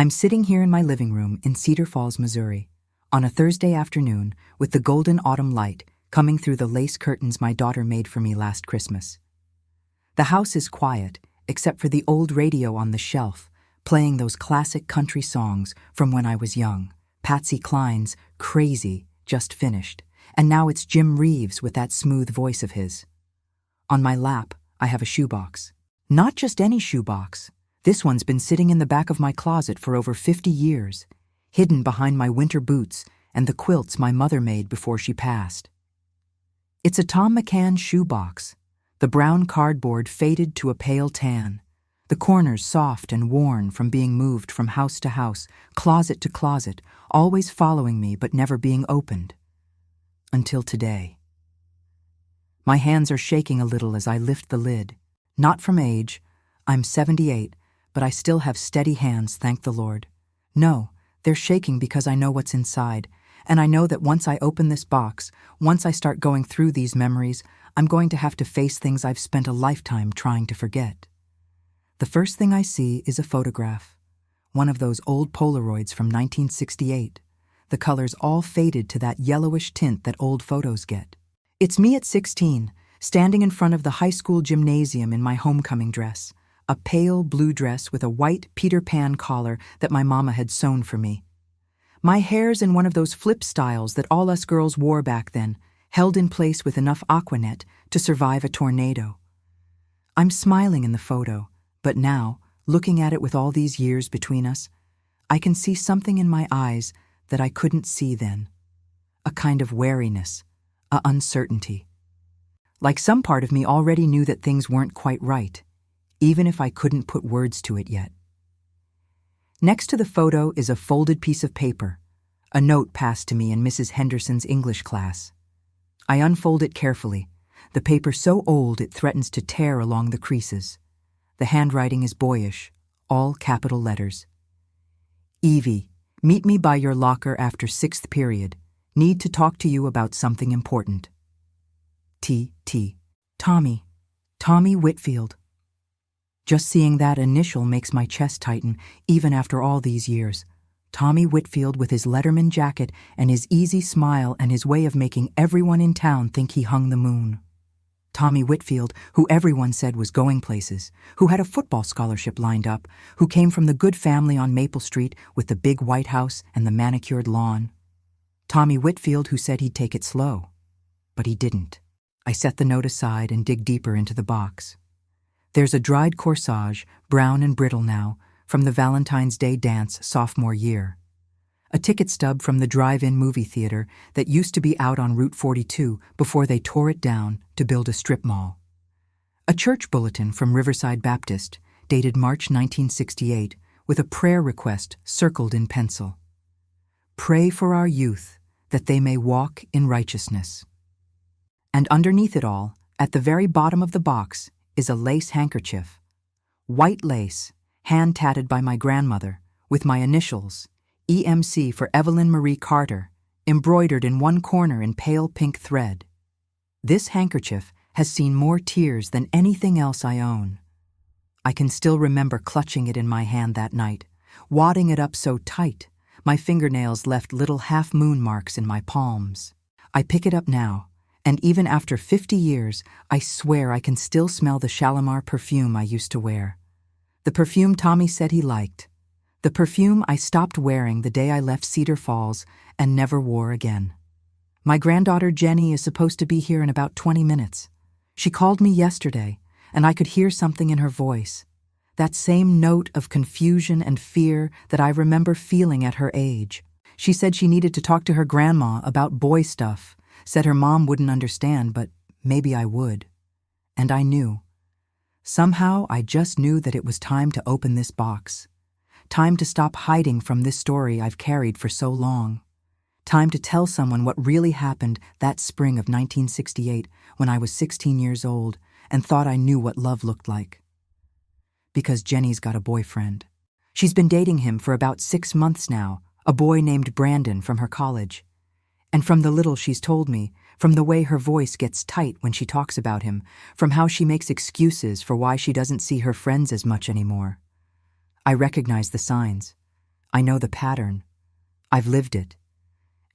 I'm sitting here in my living room in Cedar Falls, Missouri, on a Thursday afternoon with the golden autumn light coming through the lace curtains my daughter made for me last Christmas. The house is quiet, except for the old radio on the shelf, playing those classic country songs from when I was young. Patsy Cline's Crazy just finished, and now it's Jim Reeves with that smooth voice of his. On my lap, I have a shoebox. Not just any shoebox. This one's been sitting in the back of my closet for over 50 years, hidden behind my winter boots and the quilts my mother made before she passed. It's a Tom McCann shoebox, the brown cardboard faded to a pale tan, the corners soft and worn from being moved from house to house, closet to closet, always following me but never being opened. Until today. My hands are shaking a little as I lift the lid. Not from age. I'm 78, but I still have steady hands, thank the Lord. No, they're shaking because I know what's inside, and I know that once I open this box, once I start going through these memories, I'm going to have to face things I've spent a lifetime trying to forget. The first thing I see is a photograph, one of those old Polaroids from 1968, the colors all faded to that yellowish tint that old photos get. It's me at 16, standing in front of the high school gymnasium in my homecoming dress, a pale blue dress with a white Peter Pan collar that my mama had sewn for me. My hair's in one of those flip styles that all us girls wore back then, held in place with enough Aquanet to survive a tornado. I'm smiling in the photo, but now, looking at it with all these years between us, I can see something in my eyes that I couldn't see then. A kind of wariness, a uncertainty. Like some part of me already knew that things weren't quite right, even if I couldn't put words to it yet. Next to the photo is a folded piece of paper, a note passed to me in Mrs. Henderson's English class. I unfold it carefully, the paper so old it threatens to tear along the creases. The handwriting is boyish, all capital letters. Evie, meet me by your locker after 6th period. Need to talk to you about something important. T.T. Tommy Whitfield. Just seeing that initial makes my chest tighten, even after all these years. Tommy Whitfield with his Letterman jacket and his easy smile and his way of making everyone in town think he hung the moon. Tommy Whitfield, who everyone said was going places, who had a football scholarship lined up, who came from the good family on Maple Street with the big White House and the manicured lawn. Tommy Whitfield who said he'd take it slow. But he didn't. I set the note aside and dig deeper into the box. There's a dried corsage, brown and brittle now, from the Valentine's Day dance sophomore year. A ticket stub from the drive-in movie theater that used to be out on Route 42 before they tore it down to build a strip mall. A church bulletin from Riverside Baptist, dated March 1968, with a prayer request circled in pencil. Pray for our youth, that they may walk in righteousness. And underneath it all, at the very bottom of the box, is a lace handkerchief. White lace, hand-tatted by my grandmother, with my initials, EMC for Evelyn Marie Carter, embroidered in one corner in pale pink thread. This handkerchief has seen more tears than anything else I own. I can still remember clutching it in my hand that night, wadding it up so tight, my fingernails left little half-moon marks in my palms. I pick it up now, and even after 50 years, I swear I can still smell the Shalimar perfume I used to wear. The perfume Tommy said he liked. The perfume I stopped wearing the day I left Cedar Falls and never wore again. My granddaughter Jenny is supposed to be here in about 20 minutes. She called me yesterday, and I could hear something in her voice. That same note of confusion and fear that I remember feeling at her age. She said she needed to talk to her grandma about boy stuff, said her mom wouldn't understand, but maybe I would. And I knew. Somehow I just knew that it was time to open this box. Time to stop hiding from this story I've carried for so long. Time to tell someone what really happened that spring of 1968 when I was 16 years old and thought I knew what love looked like. Because Jenny's got a boyfriend. She's been dating him for about 6 months now, a boy named Brandon from her college. And from the little she's told me, from the way her voice gets tight when she talks about him, from how she makes excuses for why she doesn't see her friends as much anymore. I recognize the signs. I know the pattern. I've lived it.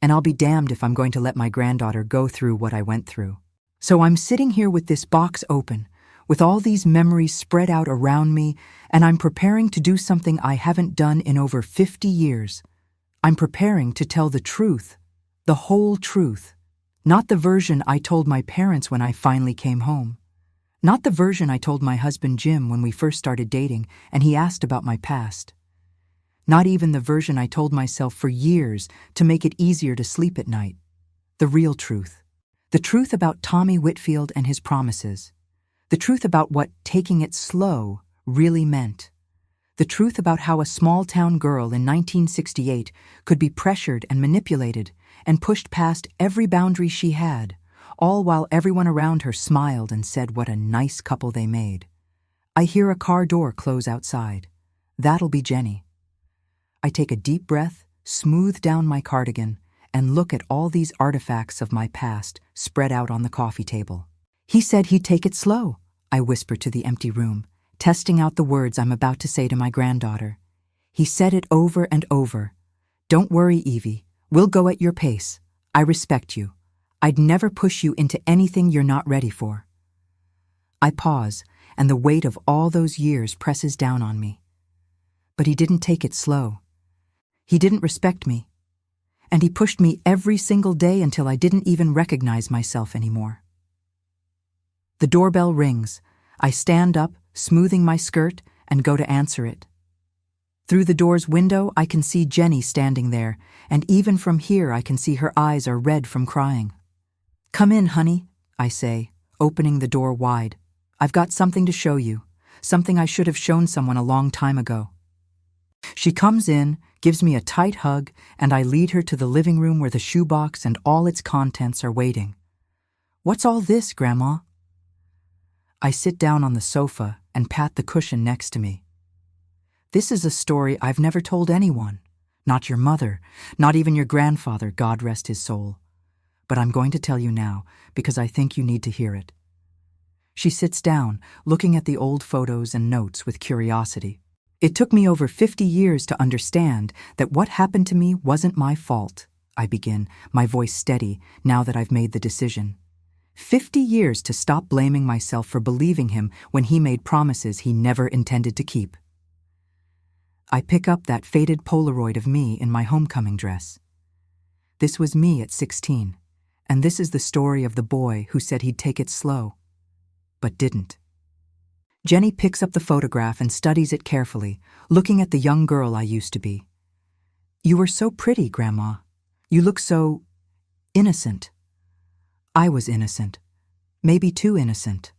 And I'll be damned if I'm going to let my granddaughter go through what I went through. So I'm sitting here with this box open, with all these memories spread out around me, and I'm preparing to do something I haven't done in over 50 years. I'm preparing to tell the truth, the whole truth. Not the version I told my parents when I finally came home. Not the version I told my husband Jim when we first started dating and he asked about my past. Not even the version I told myself for years to make it easier to sleep at night. The real truth. The truth about Tommy Whitfield and his promises. The truth about what taking it slow really meant. The truth about how a small-town girl in 1968 could be pressured and manipulated and pushed past every boundary she had, all while everyone around her smiled and said what a nice couple they made. I hear a car door close outside. That'll be Jenny. I take a deep breath, smooth down my cardigan, and look at all these artifacts of my past spread out on the coffee table. He said he'd take it slow, I whisper to the empty room, testing out the words I'm about to say to my granddaughter. He said it over and over. Don't worry, Evie. We'll go at your pace. I respect you. I'd never push you into anything you're not ready for. I pause, and the weight of all those years presses down on me. But he didn't take it slow. He didn't respect me. And he pushed me every single day until I didn't even recognize myself anymore. The doorbell rings. I stand up, smoothing my skirt, and go to answer it. Through the door's window, I can see Jenny standing there, and even from here I can see her eyes are red from crying. Come in, honey, I say, opening the door wide. I've got something to show you, something I should have shown someone a long time ago. She comes in, gives me a tight hug, and I lead her to the living room where the shoebox and all its contents are waiting. What's all this, Grandma? I sit down on the sofa and pat the cushion next to me. This is a story I've never told anyone. Not your mother, not even your grandfather, God rest his soul. But I'm going to tell you now, because I think you need to hear it. She sits down, looking at the old photos and notes with curiosity. It took me over 50 years to understand that what happened to me wasn't my fault, I begin, my voice steady, now that I've made the decision. 50 years to stop blaming myself for believing him when he made promises he never intended to keep. I pick up that faded Polaroid of me in my homecoming dress. This was me at 16, and this is the story of the boy who said he'd take it slow, but didn't. Jenny picks up the photograph and studies it carefully, looking at the young girl I used to be. You were so pretty, Grandma. You look so innocent. I was innocent, maybe too innocent.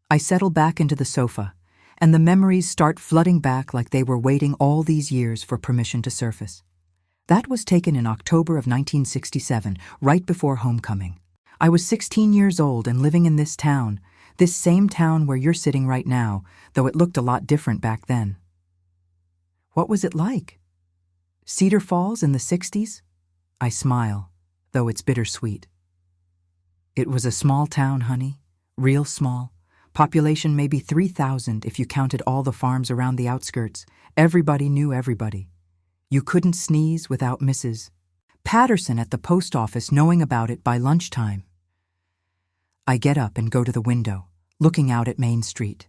I settle back into the sofa, and the memories start flooding back like they were waiting all these years for permission to surface. That was taken in October of 1967, right before homecoming. I was 16 years old and living in this town, this same town where you're sitting right now, though it looked a lot different back then. What was it like? Cedar Falls in the 60s? I smile, though it's bittersweet. It was a small town, honey, real small. Population maybe 3,000 if you counted all the farms around the outskirts. Everybody knew everybody. You couldn't sneeze without Mrs. Patterson at the post office knowing about it by lunchtime. I get up and go to the window, looking out at Main Street.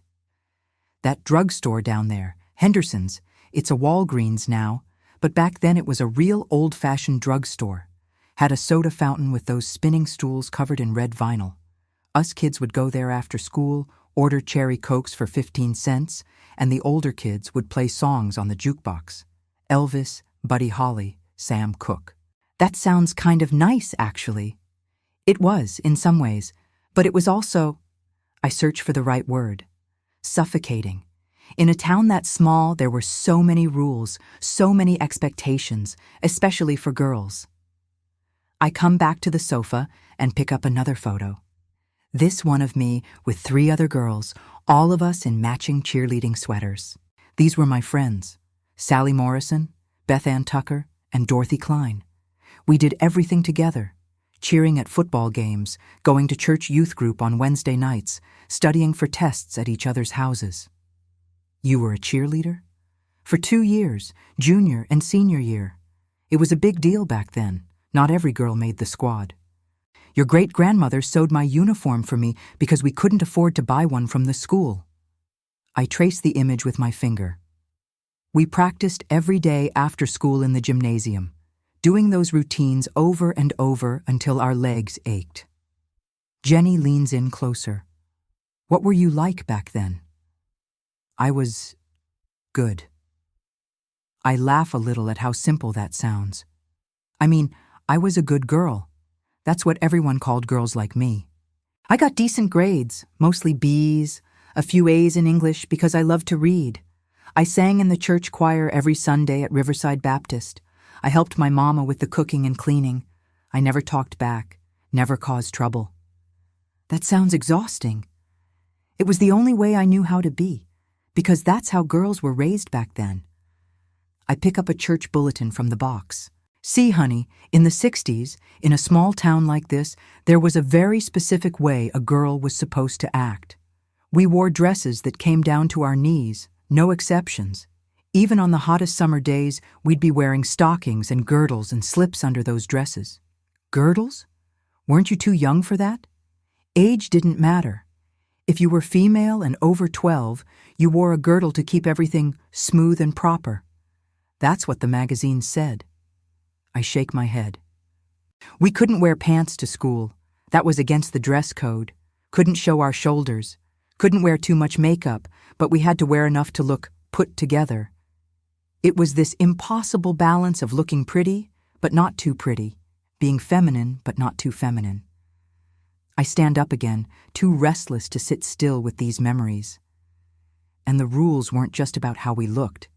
That drugstore down there, Henderson's, it's a Walgreens now, but back then it was a real old-fashioned drugstore. Had a soda fountain with those spinning stools covered in red vinyl. Us kids would go there after school, order cherry Cokes for 15 cents, and the older kids would play songs on the jukebox. Elvis, Buddy Holly, Sam Cooke. That sounds kind of nice, actually. It was, in some ways, but it was also, I search for the right word, suffocating. In a town that small, there were so many rules, so many expectations, especially for girls. I come back to the sofa and pick up another photo. This one of me with 3 other girls, all of us in matching cheerleading sweaters. These were my friends, Sally Morrison, Beth Ann Tucker, and Dorothy Klein. We did everything together, cheering at football games, going to church youth group on Wednesday nights, studying for tests at each other's houses. You were a cheerleader? For 2 years, junior and senior year. It was a big deal back then. Not every girl made the squad. Your great-grandmother sewed my uniform for me because we couldn't afford to buy one from the school. I traced the image with my finger. We practiced every day after school in the gymnasium, doing those routines over and over until our legs ached. Jenny leans in closer. What were you like back then? I was good. I laugh a little at how simple that sounds. I mean, I was a good girl. That's what everyone called girls like me. I got decent grades, mostly B's, a few A's in English because I loved to read. I sang in the church choir every Sunday at Riverside Baptist. I helped my mama with the cooking and cleaning. I never talked back, never caused trouble. That sounds exhausting. It was the only way I knew how to be, because that's how girls were raised back then. I pick up a church bulletin from the box. See, honey, in the 60s, in a small town like this, there was a very specific way a girl was supposed to act. We wore dresses that came down to our knees, no exceptions. Even on the hottest summer days, we'd be wearing stockings and girdles and slips under those dresses. Girdles? Weren't you too young for that? Age didn't matter. If you were female and over 12, you wore a girdle to keep everything smooth and proper. That's what the magazines said. I shake my head. We couldn't wear pants to school. That was against the dress code. Couldn't show our shoulders. Couldn't wear too much makeup, but we had to wear enough to look put together. It was this impossible balance of looking pretty, but not too pretty, being feminine, but not too feminine. I stand up again, too restless to sit still with these memories. And the rules weren't just about how we looked.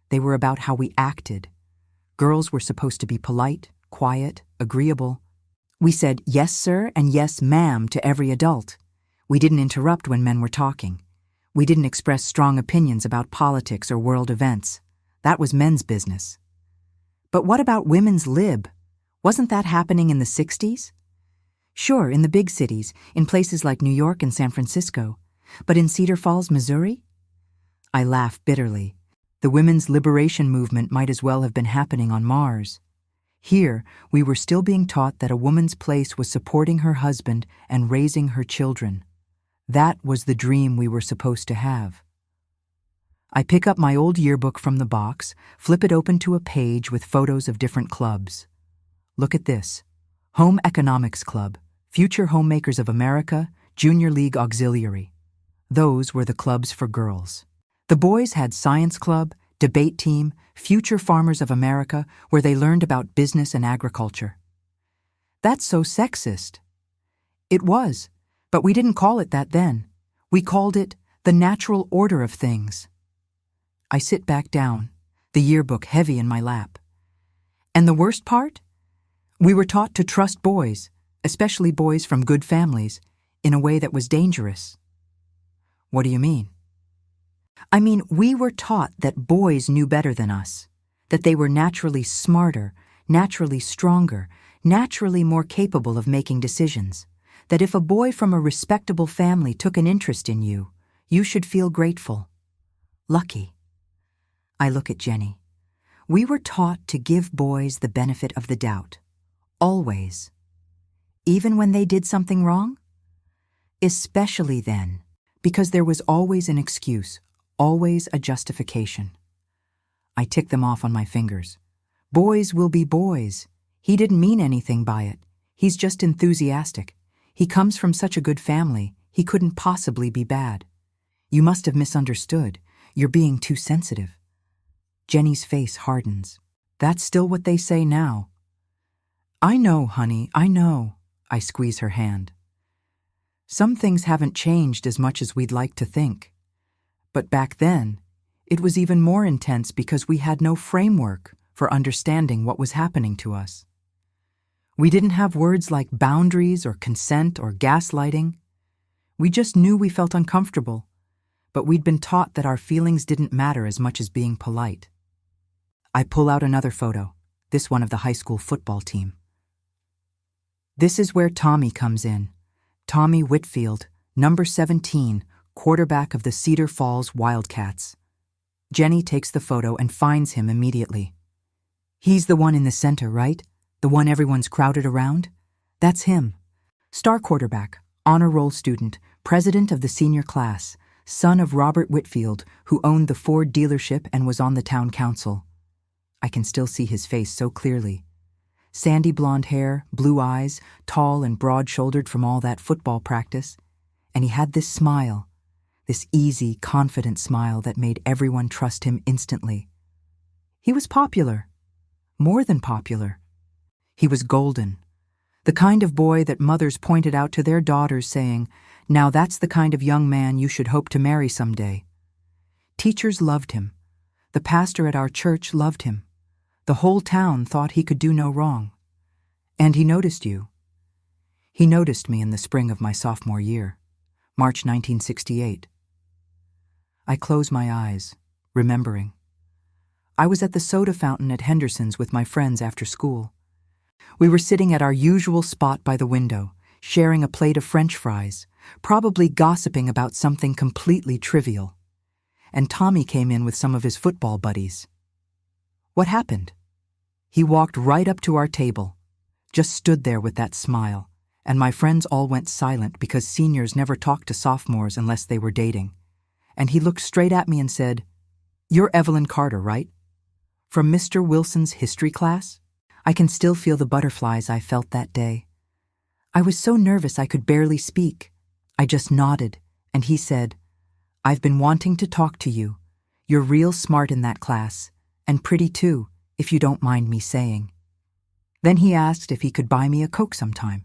They were about how we acted. Girls were supposed to be polite, quiet, agreeable. We said yes, sir, and yes, ma'am to every adult. We didn't interrupt when men were talking. We didn't express strong opinions about politics or world events. That was men's business. But what about women's lib? Wasn't that happening in the 60s? Sure, in the big cities, in places like New York and San Francisco. But in Cedar Falls, Missouri? I laugh bitterly. The women's liberation movement might as well have been happening on Mars. Here, we were still being taught that a woman's place was supporting her husband and raising her children. That was the dream we were supposed to have. I pick up my old yearbook from the box, flip it open to a page with photos of different clubs. Look at this. Home Economics Club, Future Homemakers of America, Junior League Auxiliary. Those were the clubs for girls. The boys had Science Club, Debate Team, Future Farmers of America, where they learned about business and agriculture. That's so sexist. It was, but we didn't call it that then. We called it the natural order of things. I sit back down, the yearbook heavy in my lap. And the worst part? We were taught to trust boys, especially boys from good families, in a way that was dangerous. What do you mean? I mean, we were taught that boys knew better than us, that they were naturally smarter, naturally stronger, naturally more capable of making decisions, that if a boy from a respectable family took an interest in you, you should feel grateful. Lucky. I look at Jenny. We were taught to give boys the benefit of the doubt. Always. Even when they did something wrong? Especially then, because there was always an excuse, always a justification. I tick them off on my fingers. Boys will be boys. He didn't mean anything by it. He's just enthusiastic. He comes from such a good family, he couldn't possibly be bad. You must have misunderstood. You're being too sensitive. Jenny's face hardens. That's still what they say now. I know, honey, I know. I squeeze her hand. Some things haven't changed as much as we'd like to think. But back then, it was even more intense because we had no framework for understanding what was happening to us. We didn't have words like boundaries or consent or gaslighting. We just knew we felt uncomfortable, but we'd been taught that our feelings didn't matter as much as being polite. I pull out another photo, this one of the high school football team. This is where Tommy comes in. Tommy Whitfield, number 17, quarterback of the Cedar Falls Wildcats. Jenny takes the photo and finds him immediately. He's the one in the center, right? The one everyone's crowded around? That's him. Star quarterback, honor roll student, president of the senior class, son of Robert Whitfield, who owned the Ford dealership and was on the town council. I can still see his face so clearly. Sandy blonde hair, blue eyes, tall and broad-shouldered from all that football practice. And he had this smile, this easy, confident smile that made everyone trust him instantly. He was popular. More than popular. He was golden. The kind of boy that mothers pointed out to their daughters saying, "Now that's the kind of young man you should hope to marry someday." Teachers loved him. The pastor at our church loved him. The whole town thought he could do no wrong. And he noticed you. He noticed me in the spring of my sophomore year, March 1968. I close my eyes, remembering. I was at the soda fountain at Henderson's with my friends after school. We were sitting at our usual spot by the window, sharing a plate of French fries, probably gossiping about something completely trivial. And Tommy came in with some of his football buddies. What happened? He walked right up to our table, just stood there with that smile, and my friends all went silent because seniors never talked to sophomores unless they were dating. And he looked straight at me and said, "You're Evelyn Carter, right? From Mr. Wilson's history class?" I can still feel the butterflies I felt that day. I was so nervous I could barely speak. I just nodded, and he said, "I've been wanting to talk to you. You're real smart in that class, and pretty too, if you don't mind me saying." Then he asked if he could buy me a Coke sometime.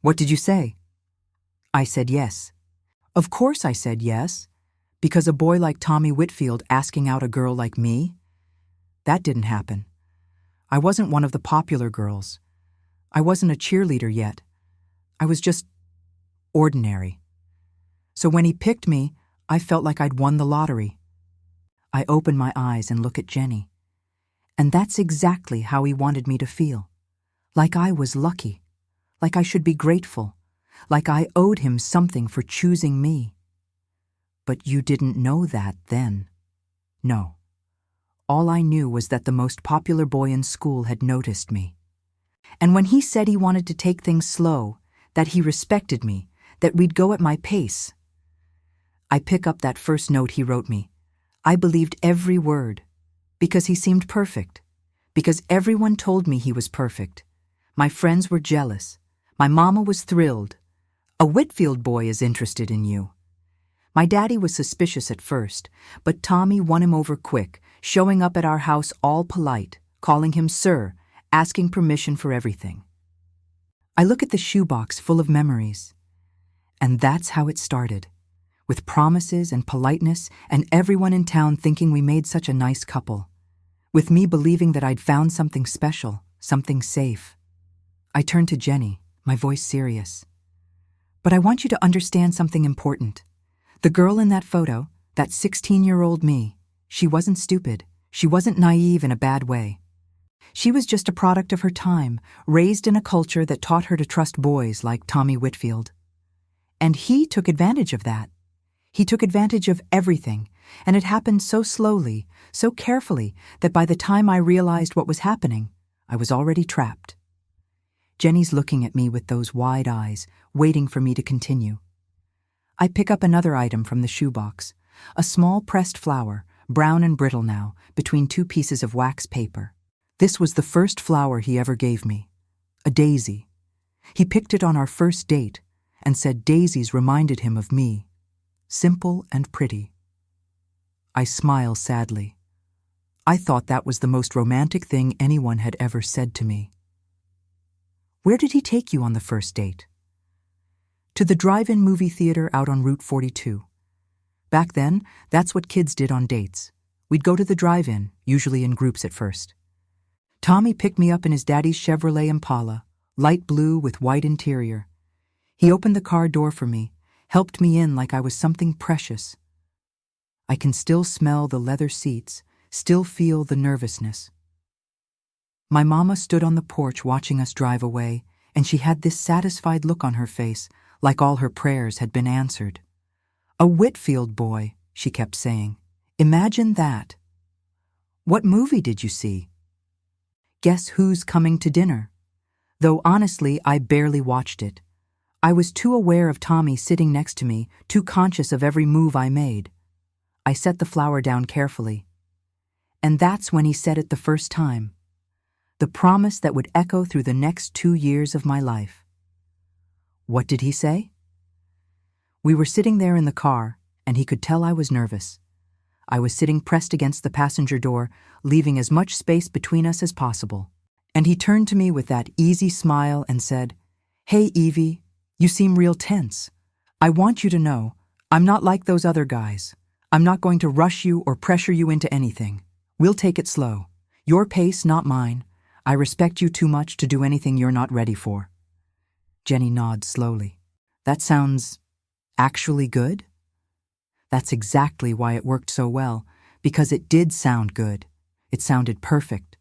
What did you say? I said yes. Of course I said yes, because a boy like Tommy Whitfield asking out a girl like me? That didn't happen. I wasn't one of the popular girls. I wasn't a cheerleader yet. I was just ordinary. So when he picked me, I felt like I'd won the lottery. I opened my eyes and looked at Jenny. And that's exactly how he wanted me to feel. Like I was lucky. Like I should be grateful. Like I owed him something for choosing me. But you didn't know that then. No. All I knew was that the most popular boy in school had noticed me. And when he said he wanted to take things slow, that he respected me, that we'd go at my pace. I pick up that first note he wrote me. I believed every word, because he seemed perfect, because everyone told me he was perfect. My friends were jealous. My mama was thrilled. A Whitfield boy is interested in you. My daddy was suspicious at first, but Tommy won him over quick, showing up at our house all polite, calling him sir, asking permission for everything. I look at the shoebox full of memories. And that's how it started, with promises and politeness and everyone in town thinking we made such a nice couple, with me believing that I'd found something special, something safe. I turned to Jenny, my voice serious. But I want you to understand something important. The girl in that photo, that 16-year-old me, she wasn't stupid. She wasn't naive in a bad way. She was just a product of her time, raised in a culture that taught her to trust boys like Tommy Whitfield. And he took advantage of that. He took advantage of everything, and it happened so slowly, so carefully, that by the time I realized what was happening, I was already trapped. Jenny's looking at me with those wide eyes, waiting for me to continue. I pick up another item from the shoebox, a small pressed flower, brown and brittle now, between two pieces of wax paper. This was the first flower he ever gave me, a daisy. He picked it on our first date and said daisies reminded him of me, simple and pretty. I smile sadly. I thought that was the most romantic thing anyone had ever said to me. Where did he take you on the first date? To the drive-in movie theater out on Route 42. Back then, that's what kids did on dates. We'd go to the drive-in, usually in groups at first. Tommy picked me up in his daddy's Chevrolet Impala, light blue with white interior. He opened the car door for me, helped me in like I was something precious. I can still smell the leather seats, still feel the nervousness. My mama stood on the porch watching us drive away, and she had this satisfied look on her face, like all her prayers had been answered. A Whitfield boy, she kept saying. Imagine that. What movie did you see? Guess who's coming to dinner? Though honestly, I barely watched it. I was too aware of Tommy sitting next to me, too conscious of every move I made. I set the flower down carefully. And that's when he said it the first time. The promise that would echo through the next 2 years of my life. What did he say? We were sitting there in the car, and he could tell I was nervous. I was sitting pressed against the passenger door, leaving as much space between us as possible. And he turned to me with that easy smile and said, "Hey, Evie, you seem real tense. I want you to know, I'm not like those other guys. I'm not going to rush you or pressure you into anything. We'll take it slow. Your pace, not mine. I respect you too much to do anything you're not ready for." Jenny nods slowly. That sounds actually good? That's exactly why it worked so well, because it did sound good. It sounded perfect.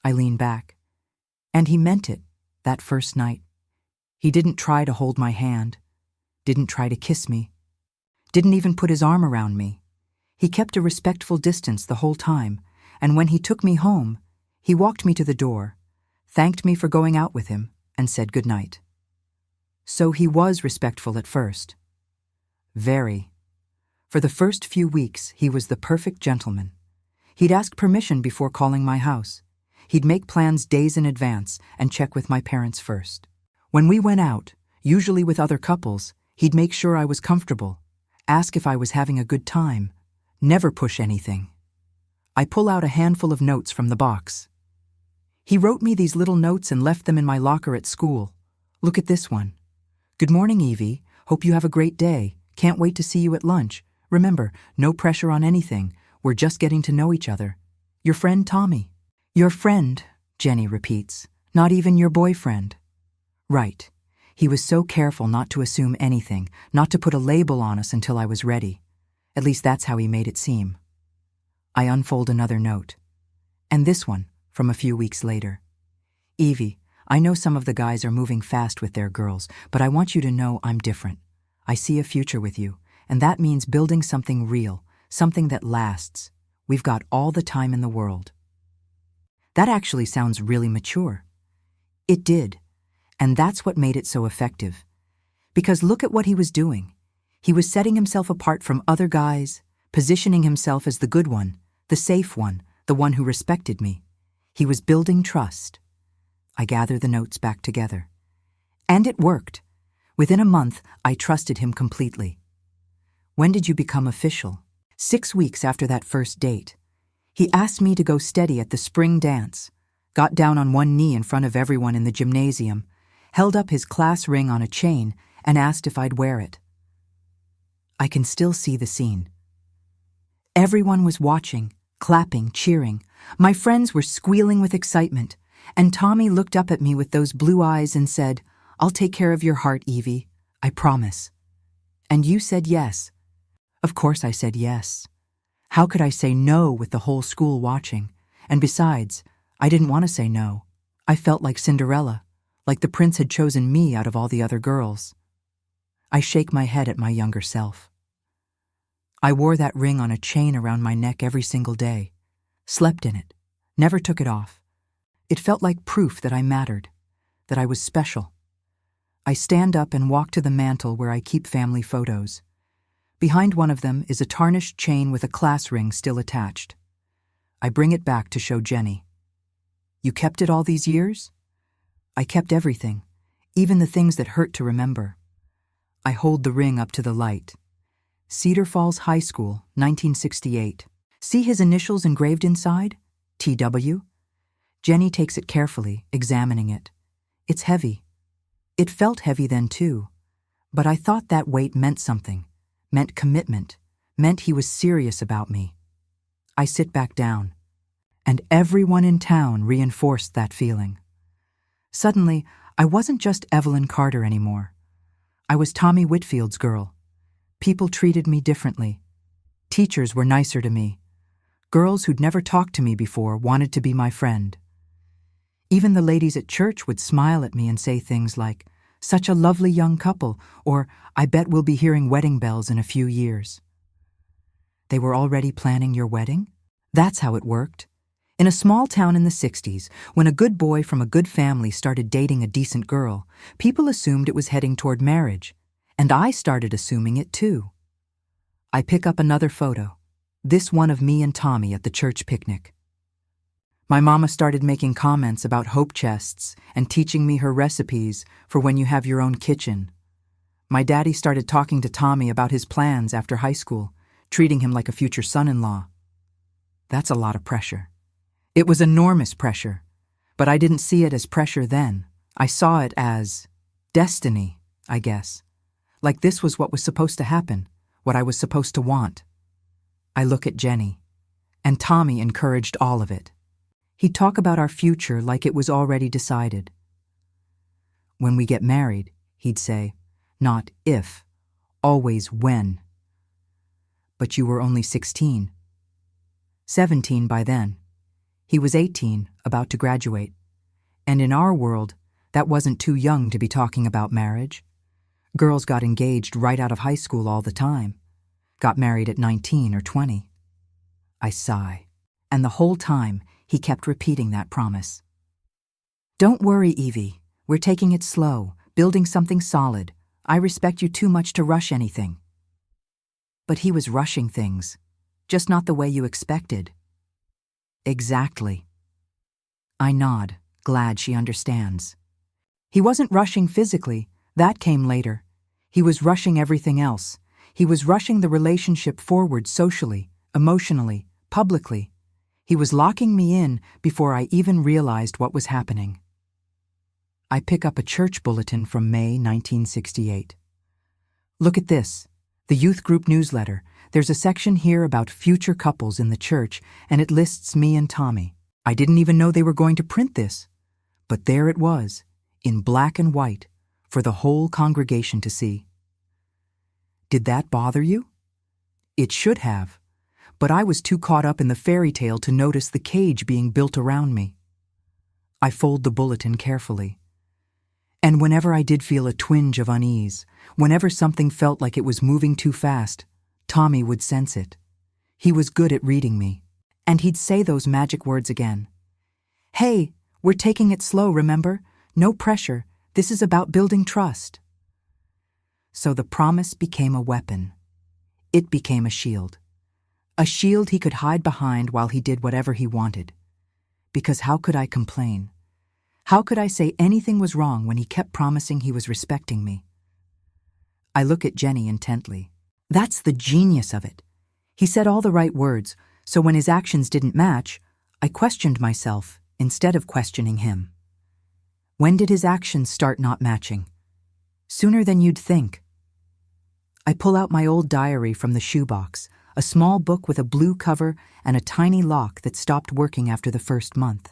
I lean back. And he meant it, that first night. He didn't try to hold my hand, didn't try to kiss me, didn't even put his arm around me. He kept a respectful distance the whole time, and when he took me home, he walked me to the door, thanked me for going out with him, and said goodnight. So he was respectful at first. Very. For the first few weeks, he was the perfect gentleman. He'd ask permission before calling my house. He'd make plans days in advance and check with my parents first. When we went out, usually with other couples, he'd make sure I was comfortable, ask if I was having a good time, never push anything. I pull out a handful of notes from the box. He wrote me these little notes and left them in my locker at school. Look at this one. "Good morning, Evie. Hope you have a great day. Can't wait to see you at lunch. Remember, no pressure on anything. We're just getting to know each other. Your friend Tommy." "Your friend," Jenny repeats. "Not even your boyfriend." Right. He was so careful not to assume anything, not to put a label on us until I was ready. At least that's how he made it seem. I unfold another note. And this one, from a few weeks later. "Evie, I know some of the guys are moving fast with their girls, but I want you to know I'm different. I see a future with you, and that means building something real, something that lasts. We've got all the time in the world." That actually sounds really mature. It did, and that's what made it so effective. Because look at what he was doing. He was setting himself apart from other guys, positioning himself as the good one, the safe one, the one who respected me. He was building trust. I gather the notes back together. And it worked. Within a month, I trusted him completely. When did you become official? 6 weeks after that first date. He asked me to go steady at the spring dance, got down on one knee in front of everyone in the gymnasium, held up his class ring on a chain, and asked if I'd wear it. I can still see the scene. Everyone was watching, clapping, cheering. My friends were squealing with excitement, and Tommy looked up at me with those blue eyes and said, "I'll take care of your heart, Evie. I promise." And you said yes. Of course I said yes. How could I say no with the whole school watching? And besides, I didn't want to say no. I felt like Cinderella, like the prince had chosen me out of all the other girls. I shake my head at my younger self. I wore that ring on a chain around my neck every single day, slept in it, never took it off. It felt like proof that I mattered, that I was special. I stand up and walk to the mantel where I keep family photos. Behind one of them is a tarnished chain with a class ring still attached. I bring it back to show Jenny. "You kept it all these years?" "I kept everything, even the things that hurt to remember." I hold the ring up to the light. Cedar Falls High School, 1968. See his initials engraved inside? TW. Jenny takes it carefully, examining it. It's heavy. It felt heavy then too, but I thought that weight meant something, meant commitment, meant he was serious about me. I sit back down, and everyone in town reinforced that feeling. Suddenly, I wasn't just Evelyn Carter anymore. I was Tommy Whitfield's girl. People treated me differently. Teachers were nicer to me. Girls who'd never talked to me before wanted to be my friend. Even the ladies at church would smile at me and say things like, "Such a lovely young couple," or "I bet we'll be hearing wedding bells in a few years." They were already planning your wedding? That's how it worked. In a small town in the 60s, when a good boy from a good family started dating a decent girl, people assumed it was heading toward marriage. And I started assuming it too. I pick up another photo, this one of me and Tommy at the church picnic. My mama started making comments about hope chests and teaching me her recipes for when you have your own kitchen. My daddy started talking to Tommy about his plans after high school, treating him like a future son-in-law. That's a lot of pressure. It was enormous pressure, but I didn't see it as pressure then. I saw it as destiny, I guess. Like this was what was supposed to happen, what I was supposed to want. I look at Jenny, and Tommy encouraged all of it. He'd talk about our future like it was already decided. When we get married, he'd say, not if, always when. But you were only 16. 17 by then. He was 18, about to graduate. And in our world, that wasn't too young to be talking about marriage. Girls got engaged right out of high school all the time. Got married at 19 or 20. I sigh. And the whole time, he kept repeating that promise. Don't worry, Evie. We're taking it slow, building something solid. I respect you too much to rush anything. But he was rushing things, just not the way you expected. Exactly. I nod, glad she understands. He wasn't rushing physically, that came later. He was rushing everything else. He was rushing the relationship forward socially, emotionally, publicly. He was locking me in before I even realized what was happening. I pick up a church bulletin from May 1968. Look at this, the youth group newsletter. There's a section here about future couples in the church, and it lists me and Tommy. I didn't even know they were going to print this. But there it was, in black and white, for the whole congregation to see. Did that bother you? It should have, but I was too caught up in the fairy tale to notice the cage being built around me. I fold the bulletin carefully. And whenever I did feel a twinge of unease, whenever something felt like it was moving too fast, Tommy would sense it. He was good at reading me, and he'd say those magic words again. Hey, we're taking it slow, remember? No pressure. This is about building trust. So the promise became a weapon. It became a shield. A shield he could hide behind while he did whatever he wanted. Because how could I complain? How could I say anything was wrong when he kept promising he was respecting me? I look at Jenny intently. That's the genius of it. He said all the right words, so when his actions didn't match, I questioned myself instead of questioning him. When did his actions start not matching? Sooner than you'd think. I pull out my old diary from the shoebox, a small book with a blue cover and a tiny lock that stopped working after the first month.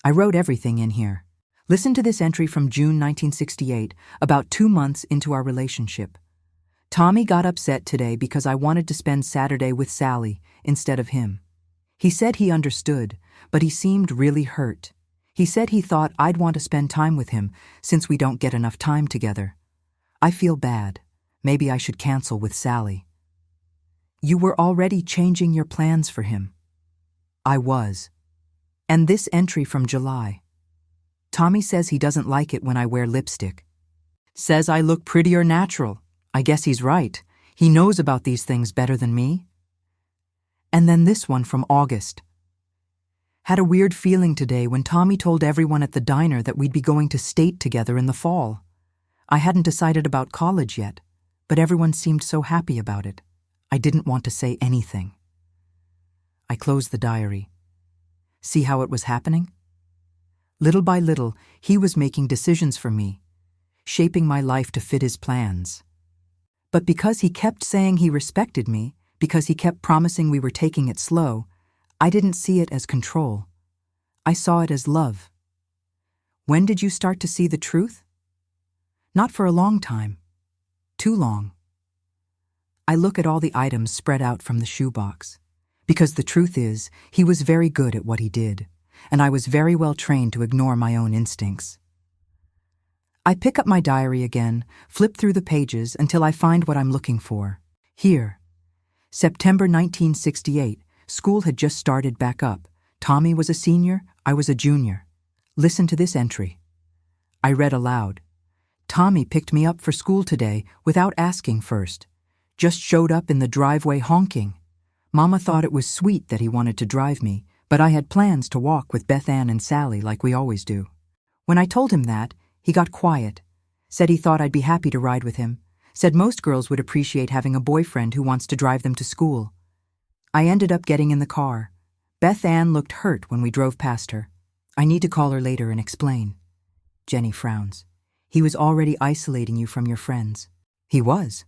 I wrote everything in here. Listen to this entry from June 1968, about 2 months into our relationship. Tommy got upset today because I wanted to spend Saturday with Sally instead of him. He said he understood, but he seemed really hurt. He said he thought I'd want to spend time with him since we don't get enough time together. I feel bad. Maybe I should cancel with Sally. You were already changing your plans for him. I was. And this entry from July. Tommy says he doesn't like it when I wear lipstick. Says I look pretty or natural. I guess he's right. He knows about these things better than me. And then this one from August. Had a weird feeling today when Tommy told everyone at the diner that we'd be going to state together in the fall. I hadn't decided about college yet, but everyone seemed so happy about it. I didn't want to say anything. I closed the diary. See how it was happening? Little by little, he was making decisions for me, shaping my life to fit his plans. But because he kept saying he respected me, because he kept promising we were taking it slow, I didn't see it as control. I saw it as love. When did you start to see the truth? Not for a long time. Too long. I look at all the items spread out from the shoebox. Because the truth is, he was very good at what he did, and I was very well trained to ignore my own instincts. I pick up my diary again, flip through the pages until I find what I'm looking for. Here. September 1968. School had just started back up. Tommy was a senior, I was a junior. Listen to this entry. I read aloud. Tommy picked me up for school today without asking first. Just showed up in the driveway honking. Mama thought it was sweet that he wanted to drive me, but I had plans to walk with Beth Ann and Sally like we always do. When I told him that, he got quiet. Said he thought I'd be happy to ride with him. Said most girls would appreciate having a boyfriend who wants to drive them to school. I ended up getting in the car. Beth Ann looked hurt when we drove past her. I need to call her later and explain. Jenny frowns. He was already isolating you from your friends. He was.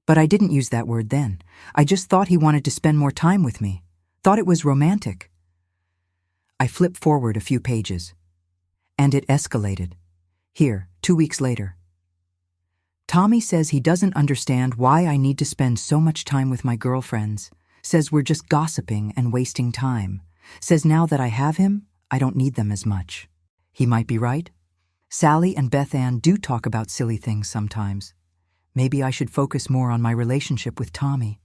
But I didn't use that word then. I just thought he wanted to spend more time with me. Thought it was romantic. I flip forward a few pages. And it escalated. Here, 2 weeks later. Tommy says he doesn't understand why I need to spend so much time with my girlfriends. Says we're just gossiping and wasting time. Says now that I have him, I don't need them as much. He might be right. Sally and Beth Ann do talk about silly things sometimes. Maybe I should focus more on my relationship with Tommy.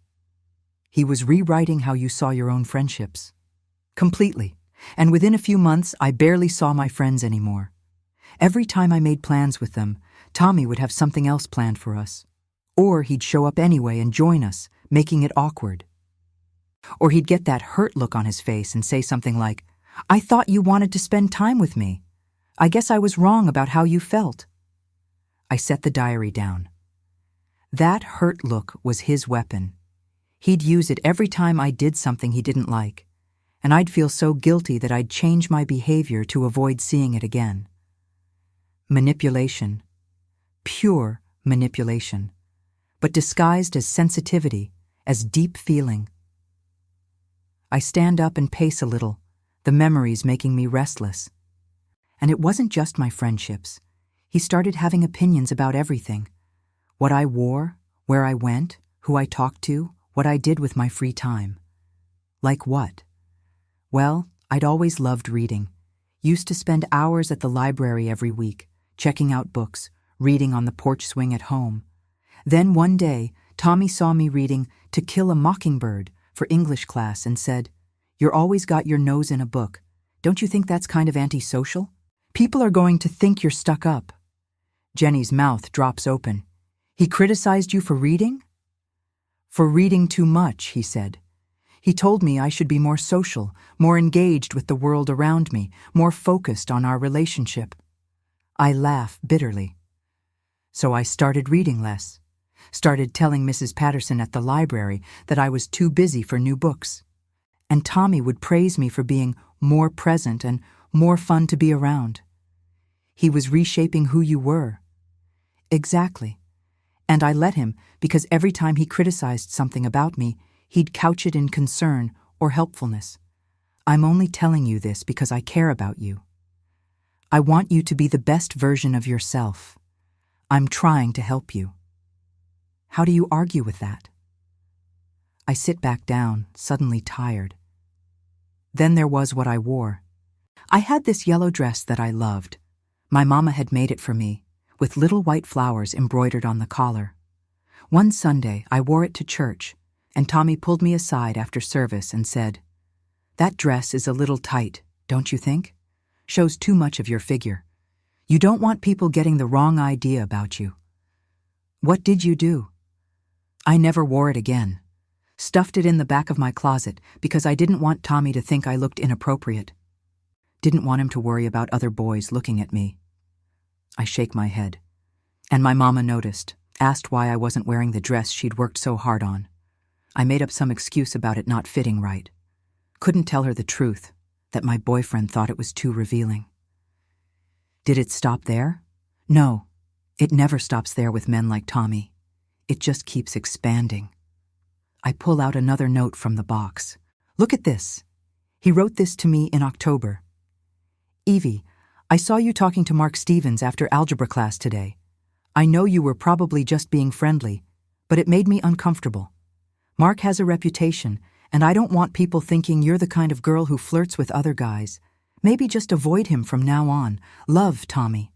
He was rewriting how you saw your own friendships. Completely. And within a few months, I barely saw my friends anymore. Every time I made plans with them, Tommy would have something else planned for us. Or he'd show up anyway and join us, making it awkward. Or he'd get that hurt look on his face and say something like, "I thought you wanted to spend time with me. I guess I was wrong about how you felt." I set the diary down. That hurt look was his weapon. He'd use it every time I did something he didn't like, and I'd feel so guilty that I'd change my behavior to avoid seeing it again. Manipulation. Pure manipulation. But disguised as sensitivity, as deep feeling. I stand up and pace a little, the memories making me restless. And it wasn't just my friendships. He started having opinions about everything. What I wore, where I went, who I talked to, what I did with my free time. Like what? Well, I'd always loved reading. Used to spend hours at the library every week, checking out books, reading on the porch swing at home. Then one day, Tommy saw me reading To Kill a Mockingbird for English class and said, "You're always got your nose in a book. Don't you think that's kind of antisocial? People are going to think you're stuck up." Jenny's mouth drops open. "He criticized you for reading?" "For reading too much," he said. "He told me I should be more social, more engaged with the world around me, more focused on our relationship." I laugh bitterly. So I started reading less. Started telling Mrs. Patterson at the library that I was too busy for new books. And Tommy would praise me for being more present and more fun to be around. He was reshaping who you were. Exactly. And I let him because every time he criticized something about me, he'd couch it in concern or helpfulness. I'm only telling you this because I care about you. I want you to be the best version of yourself. I'm trying to help you. How do you argue with that? I sit back down, suddenly tired. Then there was what I wore. I had this yellow dress that I loved. My mama had made it for me, with little white flowers embroidered on the collar. One Sunday, I wore it to church, and Tommy pulled me aside after service and said, "That dress is a little tight, don't you think? Shows too much of your figure. You don't want people getting the wrong idea about you." What did you do? I never wore it again. Stuffed it in the back of my closet because I didn't want Tommy to think I looked inappropriate. Didn't want him to worry about other boys looking at me. I shake my head. And my mama noticed, asked why I wasn't wearing the dress she'd worked so hard on. I made up some excuse about it not fitting right. Couldn't tell her the truth, that my boyfriend thought it was too revealing. Did it stop there? No, it never stops there with men like Tommy. It just keeps expanding. I pull out another note from the box. Look at this. He wrote this to me in October. "Evie, I saw you talking to Mark Stevens after algebra class today. I know you were probably just being friendly, but it made me uncomfortable. Mark has a reputation, and I don't want people thinking you're the kind of girl who flirts with other guys. Maybe just avoid him from now on. Love, Tommy."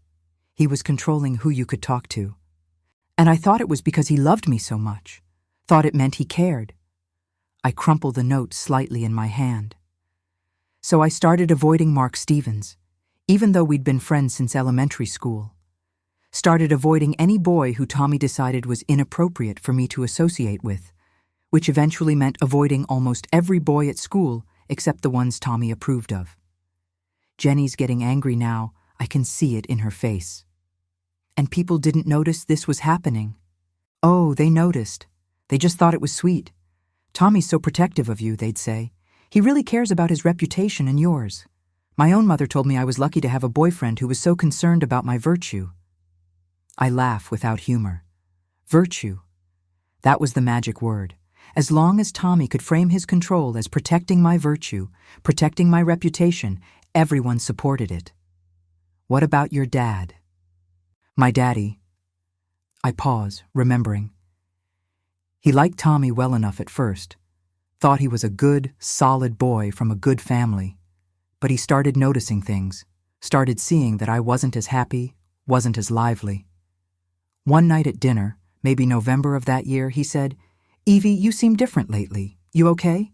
He was controlling who you could talk to. And I thought it was because he loved me so much. Thought it meant he cared. I crumple the note slightly in my hand. So I started avoiding Mark Stevens, even though we'd been friends since elementary school. Started avoiding any boy who Tommy decided was inappropriate for me to associate with, which eventually meant avoiding almost every boy at school except the ones Tommy approved of. Jenny's getting angry now. I can see it in her face. And people didn't notice this was happening. Oh, they noticed. They just thought it was sweet. Tommy's so protective of you, they'd say. He really cares about his reputation and yours. My own mother told me I was lucky to have a boyfriend who was so concerned about my virtue. I laugh without humor. Virtue. That was the magic word. As long as Tommy could frame his control as protecting my virtue, protecting my reputation, everyone supported it. What about your dad? My daddy. I pause, remembering. He liked Tommy well enough at first. Thought he was a good, solid boy from a good family. But he started noticing things, started seeing that I wasn't as happy, wasn't as lively. One night at dinner, maybe November of that year, he said, "Evie, you seem different lately. You okay?"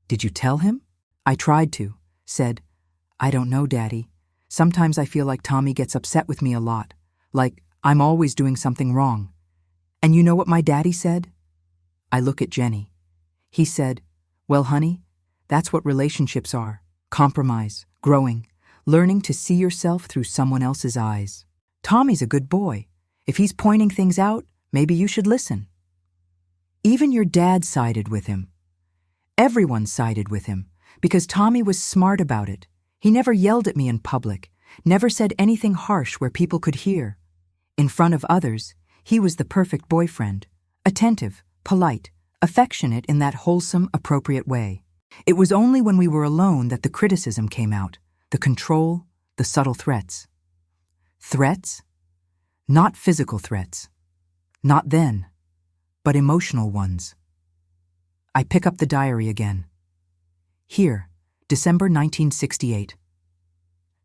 Did you tell him? I tried to. Said, "I don't know, Daddy. Sometimes I feel like Tommy gets upset with me a lot, like I'm always doing something wrong." And you know what my daddy said? I look at Jenny. He said, "Well, honey, that's what relationships are. Compromise, growing, learning to see yourself through someone else's eyes. Tommy's a good boy. If he's pointing things out, maybe you should listen." Even your dad sided with him. Everyone sided with him, because Tommy was smart about it. He never yelled at me in public, never said anything harsh where people could hear. In front of others, he was the perfect boyfriend, attentive, polite, affectionate in that wholesome, appropriate way. It was only when we were alone that the criticism came out, the control, the subtle threats. Threats? Not physical threats. Not then, but emotional ones. I pick up the diary again. Here, December 1968.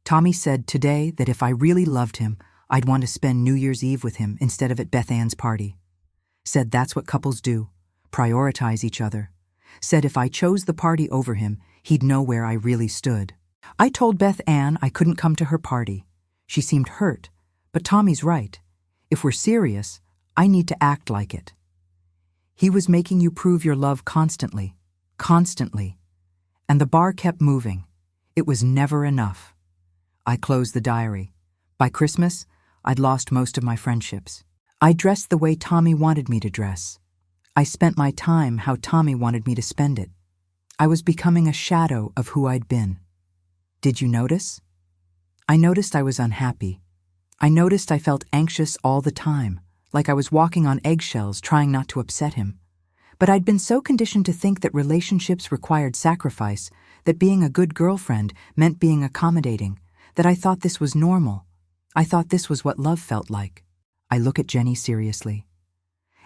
Tommy said today that if I really loved him, I'd want to spend New Year's Eve with him instead of at Beth Ann's party. Said that's what couples do, prioritize each other. Said if I chose the party over him, he'd know where I really stood. I told Beth Ann I couldn't come to her party. She seemed hurt, but Tommy's right. If we're serious, I need to act like it. He was making you prove your love constantly, constantly. And the bar kept moving. It was never enough. I closed the diary. By Christmas, I'd lost most of my friendships. I dressed the way Tommy wanted me to dress. I spent my time how Tommy wanted me to spend it. I was becoming a shadow of who I'd been. Did you notice? I noticed I was unhappy. I noticed I felt anxious all the time, like I was walking on eggshells trying not to upset him. But I'd been so conditioned to think that relationships required sacrifice, that being a good girlfriend meant being accommodating, that I thought this was normal. I thought this was what love felt like. I look at Jenny seriously.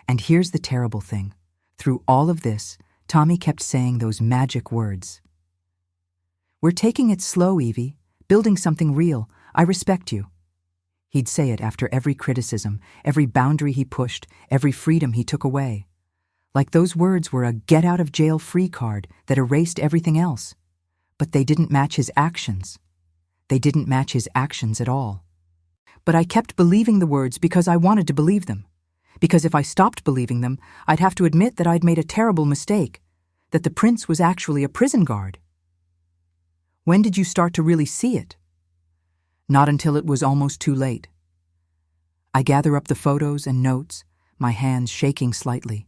And here's the terrible thing. Through all of this, Tommy kept saying those magic words. "We're taking it slow, Evie, building something real. I respect you." He'd say it after every criticism, every boundary he pushed, every freedom he took away. Like those words were a get-out-of-jail-free card that erased everything else. But they didn't match his actions. They didn't match his actions at all. But I kept believing the words because I wanted to believe them. Because if I stopped believing them, I'd have to admit that I'd made a terrible mistake, that the prince was actually a prison guard. When did you start to really see it? Not until it was almost too late. I gather up the photos and notes, my hands shaking slightly.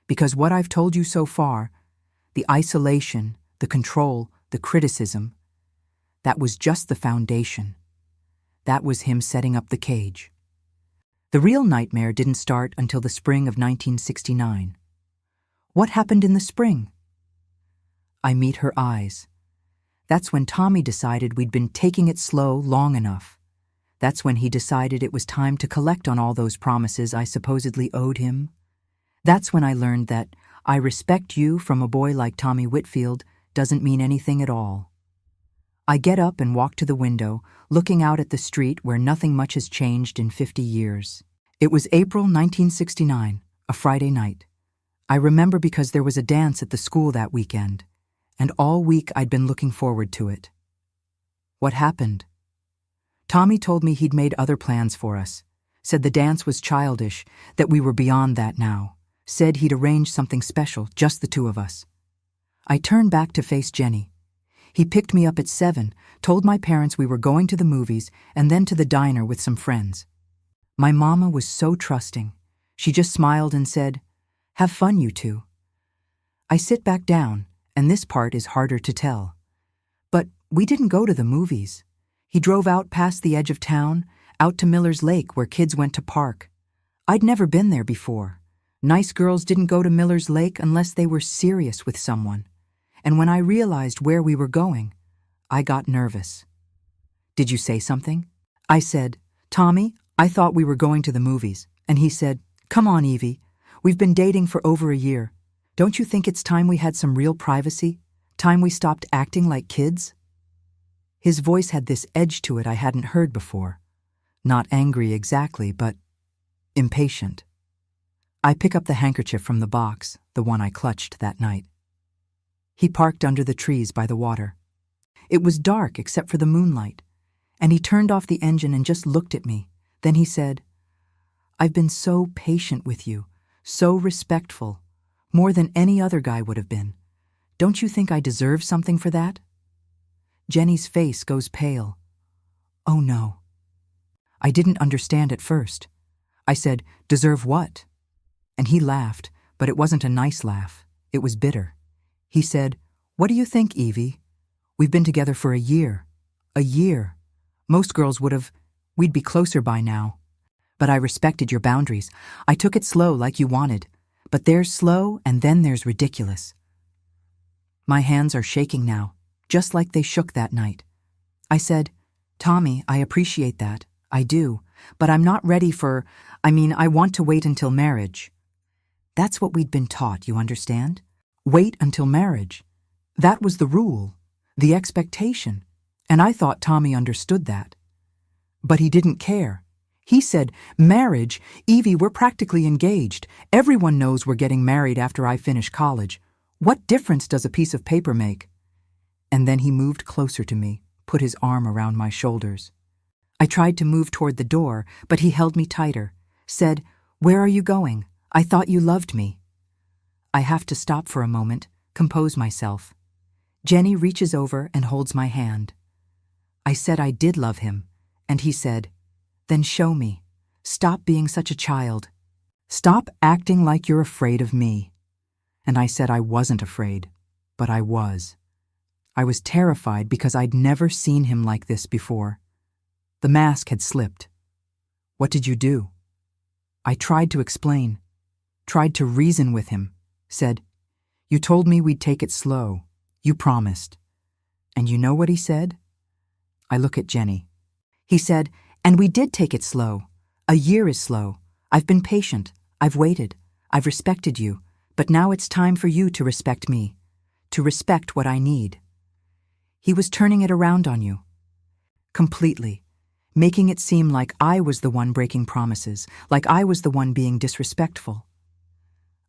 Because what I've told you so far, the isolation, the control, the criticism, that was just the foundation. That was him setting up the cage. The real nightmare didn't start until the spring of 1969. What happened in the spring? I meet her eyes. That's when Tommy decided we'd been taking it slow long enough. That's when he decided it was time to collect on all those promises I supposedly owed him. That's when I learned that "I respect you" from a boy like Tommy Whitfield doesn't mean anything at all. I get up and walk to the window, looking out at the street where nothing much has changed in 50 years. It was April 1969, a Friday night. I remember because there was a dance at the school that weekend, and all week I'd been looking forward to it. What happened? Tommy told me he'd made other plans for us, said the dance was childish, that we were beyond that now, said he'd arranged something special, just the two of us. I turned back to face Jenny. He picked me up at 7, told my parents we were going to the movies and then to the diner with some friends. My mama was so trusting. She just smiled and said, "Have fun, you two." I sit back down, and this part is harder to tell. But we didn't go to the movies. He drove out past the edge of town, out to Miller's Lake where kids went to park. I'd never been there before. Nice girls didn't go to Miller's Lake unless they were serious with someone. And when I realized where we were going, I got nervous. "Did you say something?" I said, "Tommy, I thought we were going to the movies." And he said, "Come on, Evie. We've been dating for over a year. Don't you think it's time we had some real privacy? Time we stopped acting like kids?" His voice had this edge to it I hadn't heard before. Not angry exactly, but impatient. I pick up the handkerchief from the box, the one I clutched that night. He parked under the trees by the water. It was dark except for the moonlight, and he turned off the engine and just looked at me. Then he said, "I've been so patient with you, so respectful, more than any other guy would have been. Don't you think I deserve something for that?" Jenny's face goes pale. "Oh no." I didn't understand at first. I said, "Deserve what?" And he laughed, but it wasn't a nice laugh. It was bitter. He said, "What do you think, Evie? We've been together for a year. A year. Most girls we'd be closer by now. But I respected your boundaries. I took it slow like you wanted. But there's slow and then there's ridiculous." My hands are shaking now, just like they shook that night. I said, "Tommy, I appreciate that. I do. But I'm not ready I want to wait until marriage." That's what we'd been taught, you understand? Wait until marriage. That was the rule, the expectation. And I thought Tommy understood that. But he didn't care. He said, "Marriage? Evie, we're practically engaged. Everyone knows we're getting married after I finish college. What difference does a piece of paper make?" And then he moved closer to me, put his arm around my shoulders. I tried to move toward the door, but he held me tighter, said, "Where are you going? I thought you loved me." I have to stop for a moment, compose myself. Jenny reaches over and holds my hand. I said I did love him, and he said, "Then show me. Stop being such a child. Stop acting like you're afraid of me." And I said I wasn't afraid, but I was. I was terrified because I'd never seen him like this before. The mask had slipped. "What did you do?" I tried to explain, tried to reason with him, said, "You told me we'd take it slow. You promised." And you know what he said? I look at Jenny. He said, "And we did take it slow. A year is slow. I've been patient. I've waited. I've respected you. But now it's time for you to respect me, to respect what I need." He was turning it around on you. Completely. Making it seem like I was the one breaking promises, like I was the one being disrespectful.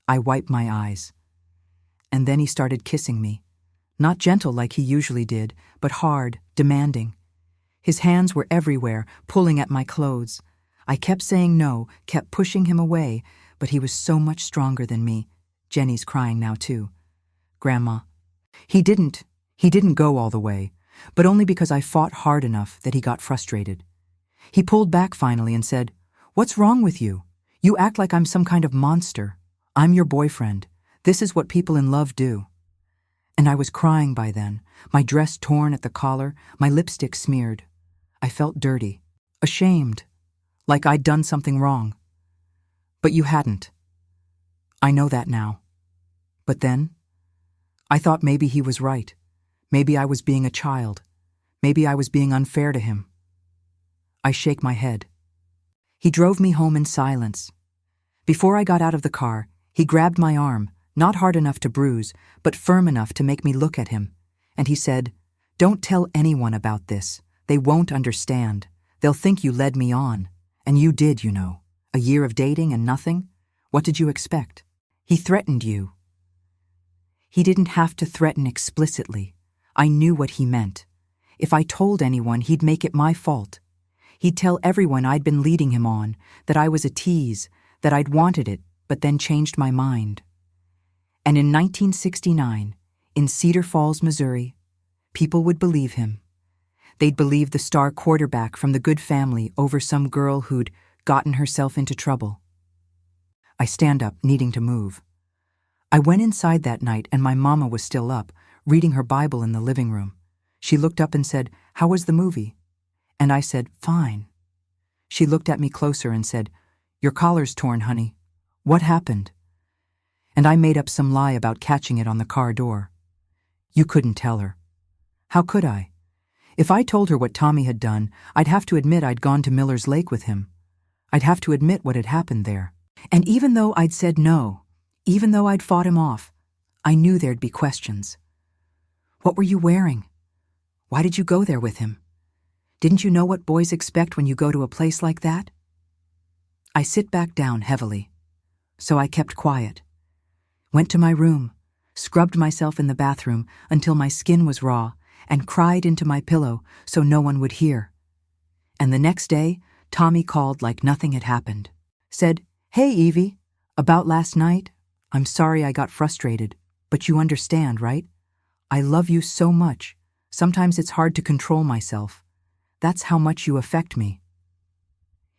I wiped my eyes. And then he started kissing me. Not gentle like he usually did, but hard, demanding. His hands were everywhere, pulling at my clothes. I kept saying no, kept pushing him away, but he was so much stronger than me. Jenny's crying now too. "Grandma." He didn't go all the way, but only because I fought hard enough that he got frustrated. He pulled back finally and said, "What's wrong with you? You act like I'm some kind of monster. I'm your boyfriend. This is what people in love do." And I was crying by then, my dress torn at the collar, my lipstick smeared. I felt dirty, ashamed, like I'd done something wrong. But you hadn't. I know that now. But then, I thought maybe he was right. Maybe I was being a child. Maybe I was being unfair to him. I shake my head. He drove me home in silence. Before I got out of the car, he grabbed my arm, not hard enough to bruise, but firm enough to make me look at him, and he said, "Don't tell anyone about this. They won't understand. They'll think you led me on. And you did, you know. A year of dating and nothing? What did you expect?" He threatened you. He didn't have to threaten explicitly. I knew what he meant. If I told anyone, he'd make it my fault. He'd tell everyone I'd been leading him on, that I was a tease, that I'd wanted it, but then changed my mind. And in 1969, in Cedar Falls, Missouri, people would believe him. They'd believe the star quarterback from the good family over some girl who'd gotten herself into trouble. I stand up, needing to move. I went inside that night and my mama was still up, reading her Bible in the living room. She looked up and said, "How was the movie?" And I said, "Fine." She looked at me closer and said, "Your collar's torn, honey. What happened?" And I made up some lie about catching it on the car door. You couldn't tell her. How could I? If I told her what Tommy had done, I'd have to admit I'd gone to Miller's Lake with him. I'd have to admit what had happened there. And even though I'd said no, even though I'd fought him off, I knew there'd be questions. What were you wearing? Why did you go there with him? Didn't you know what boys expect when you go to a place like that? I sit back down heavily. So I kept quiet. Went to my room, scrubbed myself in the bathroom until my skin was raw, and cried into my pillow so no one would hear. And the next day, Tommy called like nothing had happened. Said, "Hey, Evie, about last night, I'm sorry I got frustrated, but you understand, right? I love you so much. Sometimes it's hard to control myself. That's how much you affect me."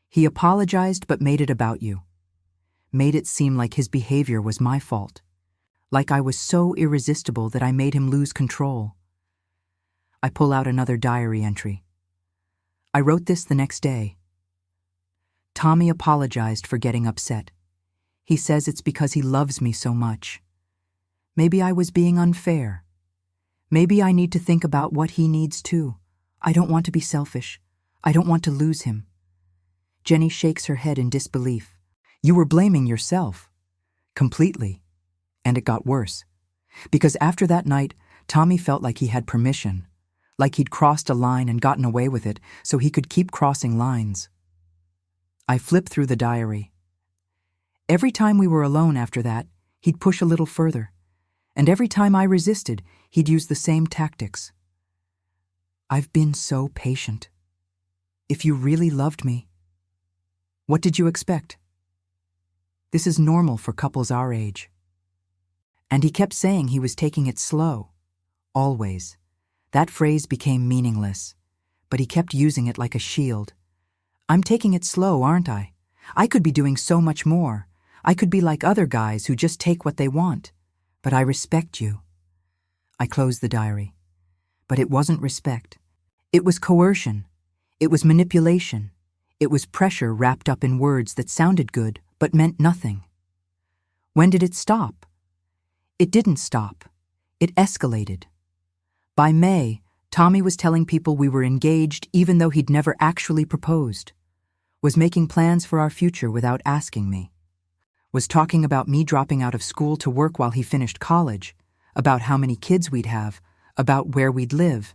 He apologized but made it about you. Made it seem like his behavior was my fault. Like I was so irresistible that I made him lose control. I pull out another diary entry. I wrote this the next day. Tommy apologized for getting upset. He says it's because he loves me so much. Maybe I was being unfair. Maybe I need to think about what he needs too. I don't want to be selfish. I don't want to lose him. Jenny shakes her head in disbelief. You were blaming yourself. Completely. And it got worse. Because after that night, Tommy felt like he had permission. Like he'd crossed a line and gotten away with it, so he could keep crossing lines. I flipped through the diary. Every time we were alone after that, he'd push a little further. And every time I resisted, he'd use the same tactics. I've been so patient. If you really loved me, what did you expect? This is normal for couples our age. And he kept saying he was taking it slow. Always. That phrase became meaningless, but he kept using it like a shield. I'm taking it slow, aren't I? I could be doing so much more. I could be like other guys who just take what they want. But I respect you. I closed the diary. But it wasn't respect. It was coercion. It was manipulation. It was pressure wrapped up in words that sounded good but meant nothing. When did it stop? It didn't stop. It escalated. By May, Tommy was telling people we were engaged even though he'd never actually proposed. Was making plans for our future without asking me. Was talking about me dropping out of school to work while he finished college, about how many kids we'd have, about where we'd live.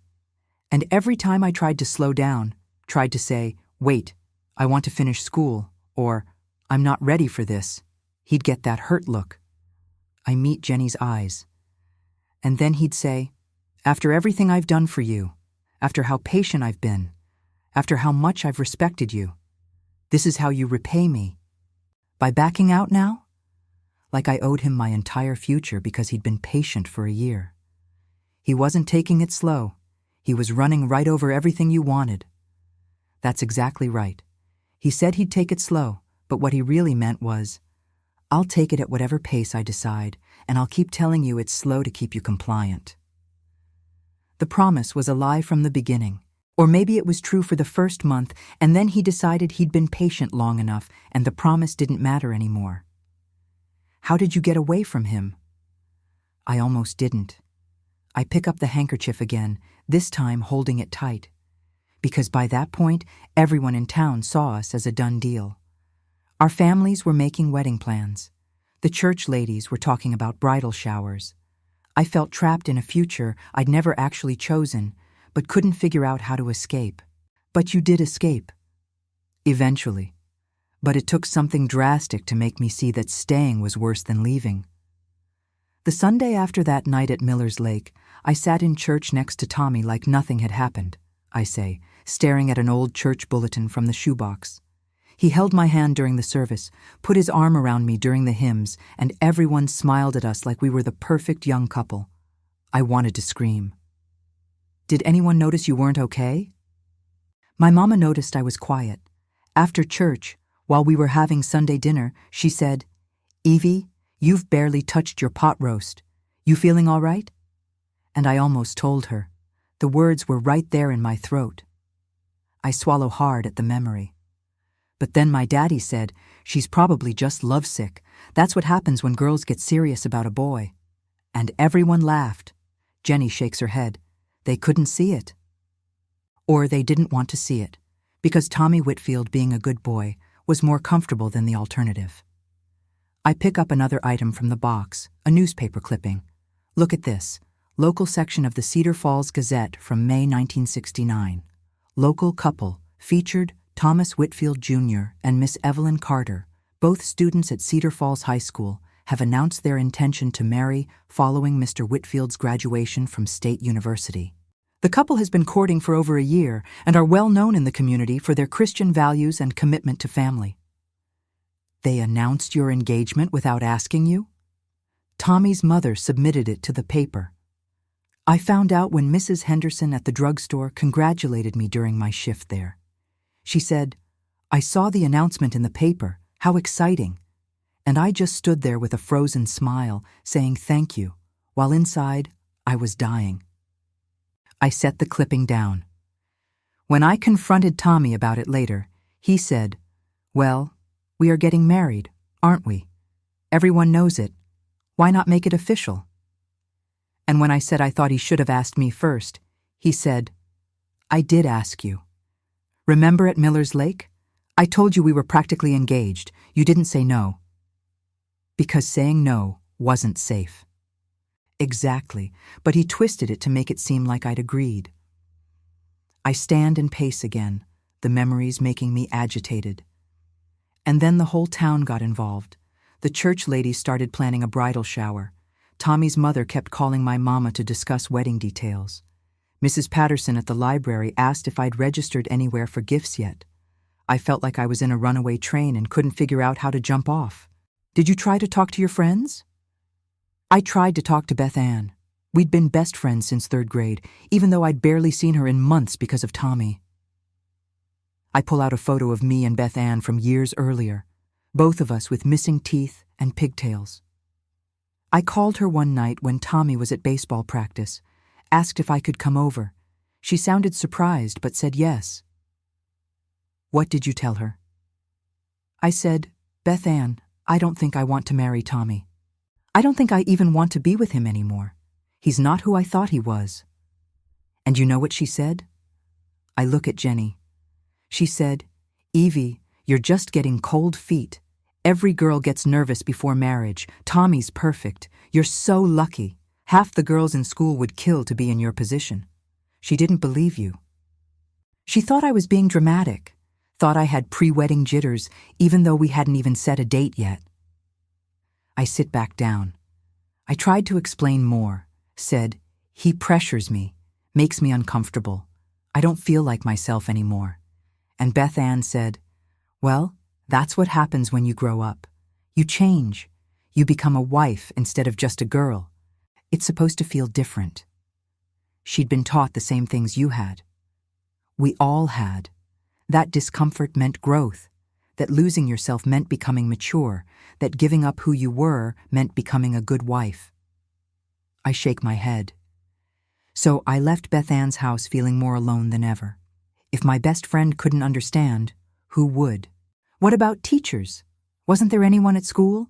And every time I tried to slow down, tried to say, "Wait, I want to finish school," or "I'm not ready for this," he'd get that hurt look. I meet Jenny's eyes. And then he'd say, "After everything I've done for you, after how patient I've been, after how much I've respected you, this is how you repay me. By backing out now?" Like I owed him my entire future because he'd been patient for a year. He wasn't taking it slow. He was running right over everything you wanted. That's exactly right. He said he'd take it slow, but what he really meant was, I'll take it at whatever pace I decide, and I'll keep telling you it's slow to keep you compliant. The promise was a lie from the beginning. Or maybe it was true for the first month, and then he decided he'd been patient long enough, and the promise didn't matter anymore. How did you get away from him? I almost didn't. I pick up the handkerchief again, this time holding it tight. Because by that point, everyone in town saw us as a done deal. Our families were making wedding plans. The church ladies were talking about bridal showers. I felt trapped in a future I'd never actually chosen, but couldn't figure out how to escape. But you did escape. Eventually. but it took something drastic to make me see that staying was worse than leaving. The Sunday after that night at Miller's Lake, I sat in church next to Tommy like nothing had happened, I say, staring at an old church bulletin from the shoebox. He held my hand during the service, put his arm around me during the hymns, and everyone smiled at us like we were the perfect young couple. I wanted to scream. "Did anyone notice you weren't okay?" My mama noticed I was quiet. After church, while we were having Sunday dinner, she said, "Evie, you've barely touched your pot roast. You feeling all right?" And I almost told her. The words were right there in my throat. I swallow hard at the memory. But then my daddy said, "She's probably just lovesick. That's what happens when girls get serious about a boy." And everyone laughed. Jenny shakes her head. They couldn't see it. Or they didn't want to see it, because Tommy Whitfield, being a good boy, was more comfortable than the alternative. I pick up another item from the box, a newspaper clipping. Look at this. Local section of the Cedar Falls Gazette from May 1969. Local couple, featured Thomas Whitfield Jr. and Miss Evelyn Carter, both students at Cedar Falls High School, have announced their intention to marry following Mr. Whitfield's graduation from State University. The couple has been courting for over a year and are well known in the community for their Christian values and commitment to family. They announced your engagement without asking you? Tommy's mother submitted it to the paper. I found out when Mrs. Henderson at the drugstore congratulated me during my shift there. She said, "I saw the announcement in the paper. How exciting." And I just stood there with a frozen smile, saying thank you, while inside I was dying. I set the clipping down. When I confronted Tommy about it later, he said, "Well, we are getting married, aren't we? Everyone knows it. Why not make it official?" And when I said I thought he should have asked me first, he said, "I did ask you. Remember at Miller's Lake? I told you we were practically engaged. You didn't say no." Because saying no wasn't safe. Exactly, but he twisted it to make it seem like I'd agreed. I stand and pace again, the memories making me agitated. And then the whole town got involved. The church ladies started planning a bridal shower. Tommy's mother kept calling my mama to discuss wedding details. Mrs. Patterson at the library asked if I'd registered anywhere for gifts yet. I felt like I was in a runaway train and couldn't figure out how to jump off. "Did you try to talk to your friends?" I tried to talk to Beth Ann. We'd been best friends since 3rd grade, even though I'd barely seen her in months because of Tommy. I pull out a photo of me and Beth Ann from years earlier, both of us with missing teeth and pigtails. I called her one night when Tommy was at baseball practice, asked if I could come over. She sounded surprised but said yes. "What did you tell her?" I said, "Beth Ann, I don't think I want to marry Tommy. I don't think I even want to be with him anymore. He's not who I thought he was." And you know what she said? I look at Jenny. She said, "Evie, you're just getting cold feet. Every girl gets nervous before marriage. Tommy's perfect. You're so lucky. Half the girls in school would kill to be in your position." She didn't believe you. She thought I was being dramatic, thought I had pre-wedding jitters, even though we hadn't even set a date yet. I sit back down. I tried to explain more, said, "He pressures me, makes me uncomfortable. I don't feel like myself anymore." And Beth Ann said, "Well, that's what happens when you grow up. You change. You become a wife instead of just a girl. It's supposed to feel different." She'd been taught the same things you had. We all had. That discomfort meant growth, that losing yourself meant becoming mature, that giving up who you were meant becoming a good wife. I shake my head. So I left Beth Ann's house feeling more alone than ever. If my best friend couldn't understand, who would? What about teachers? Wasn't there anyone at school?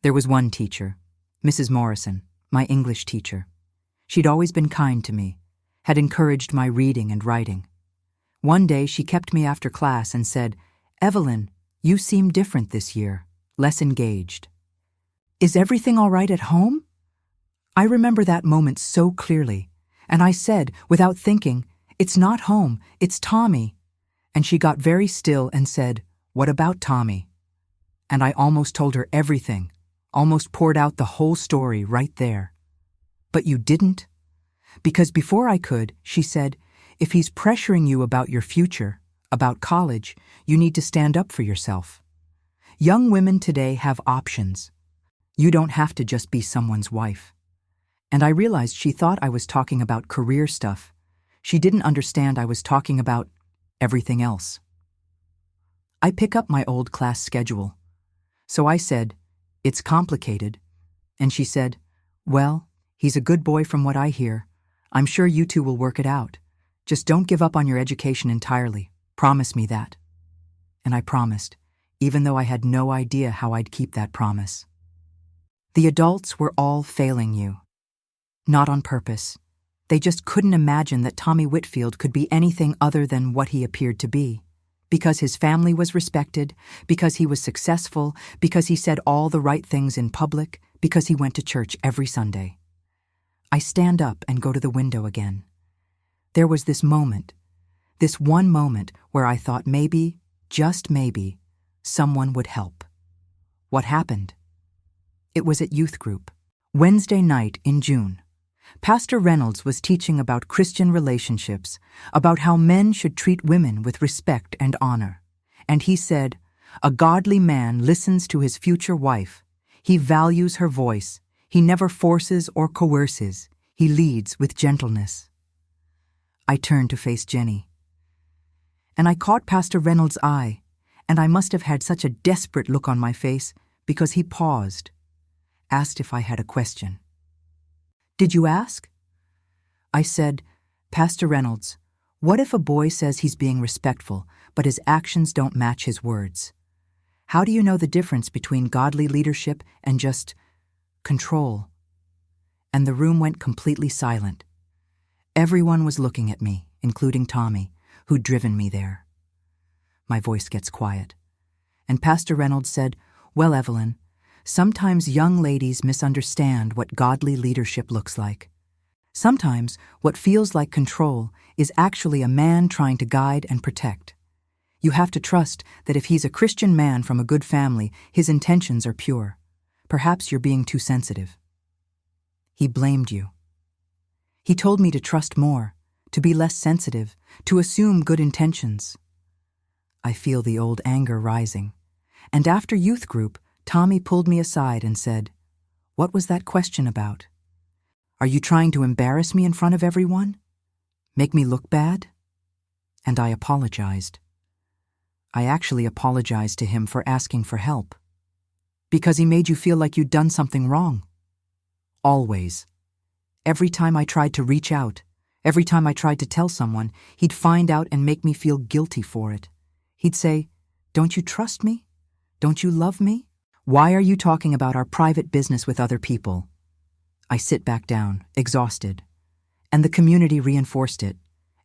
There was one teacher, Mrs. Morrison, my English teacher. She'd always been kind to me, had encouraged my reading and writing. One day she kept me after class and said, "Evelyn, you seem different this year, less engaged. Is everything all right at home?" I remember that moment so clearly, and I said, without thinking, "It's not home, it's Tommy." And she got very still and said, "What about Tommy?" And I almost told her everything, almost poured out the whole story right there. "But you didn't?" Because before I could, she said, "If he's pressuring you about your future, about college, you need to stand up for yourself. Young women today have options. You don't have to just be someone's wife." And I realized she thought I was talking about career stuff. She didn't understand I was talking about everything else. I pick up my old class schedule. So I said, "It's complicated." And she said, "Well, he's a good boy from what I hear. I'm sure you two will work it out. Just don't give up on your education entirely. Promise me that." And I promised, even though I had no idea how I'd keep that promise. The adults were all failing you. Not on purpose. They just couldn't imagine that Tommy Whitfield could be anything other than what he appeared to be. Because his family was respected, because he was successful, because he said all the right things in public, because he went to church every Sunday. I stand up and go to the window again. There was this moment, this one moment where I thought maybe, just maybe, someone would help. What happened? It was at youth group. Wednesday night in June. Pastor Reynolds was teaching about Christian relationships, about how men should treat women with respect and honor. And he said, "A godly man listens to his future wife. He values her voice. He never forces or coerces. He leads with gentleness." I turned to face Jenny. And I caught Pastor Reynolds' eye, and I must have had such a desperate look on my face because he paused, asked if I had a question. "Did you ask?" I said, "Pastor Reynolds, what if a boy says he's being respectful, but his actions don't match his words? How do you know the difference between godly leadership and just control?" And the room went completely silent. Everyone was looking at me, including Tommy, who'd driven me there. My voice gets quiet. And Pastor Reynolds said, "Well, Evelyn, sometimes young ladies misunderstand what godly leadership looks like. Sometimes what feels like control is actually a man trying to guide and protect. You have to trust that if he's a Christian man from a good family, his intentions are pure. Perhaps you're being too sensitive." He blamed you. He told me to trust more, to be less sensitive, to assume good intentions. I feel the old anger rising. And after youth group, Tommy pulled me aside and said, "What was that question about? Are you trying to embarrass me in front of everyone? Make me look bad?" And I apologized. I actually apologized to him for asking for help. Because he made you feel like you'd done something wrong. Always. Every time I tried to reach out, every time I tried to tell someone, he'd find out and make me feel guilty for it. He'd say, "Don't you trust me? Don't you love me? Why are you talking about our private business with other people?" I sit back down, exhausted. And the community reinforced it.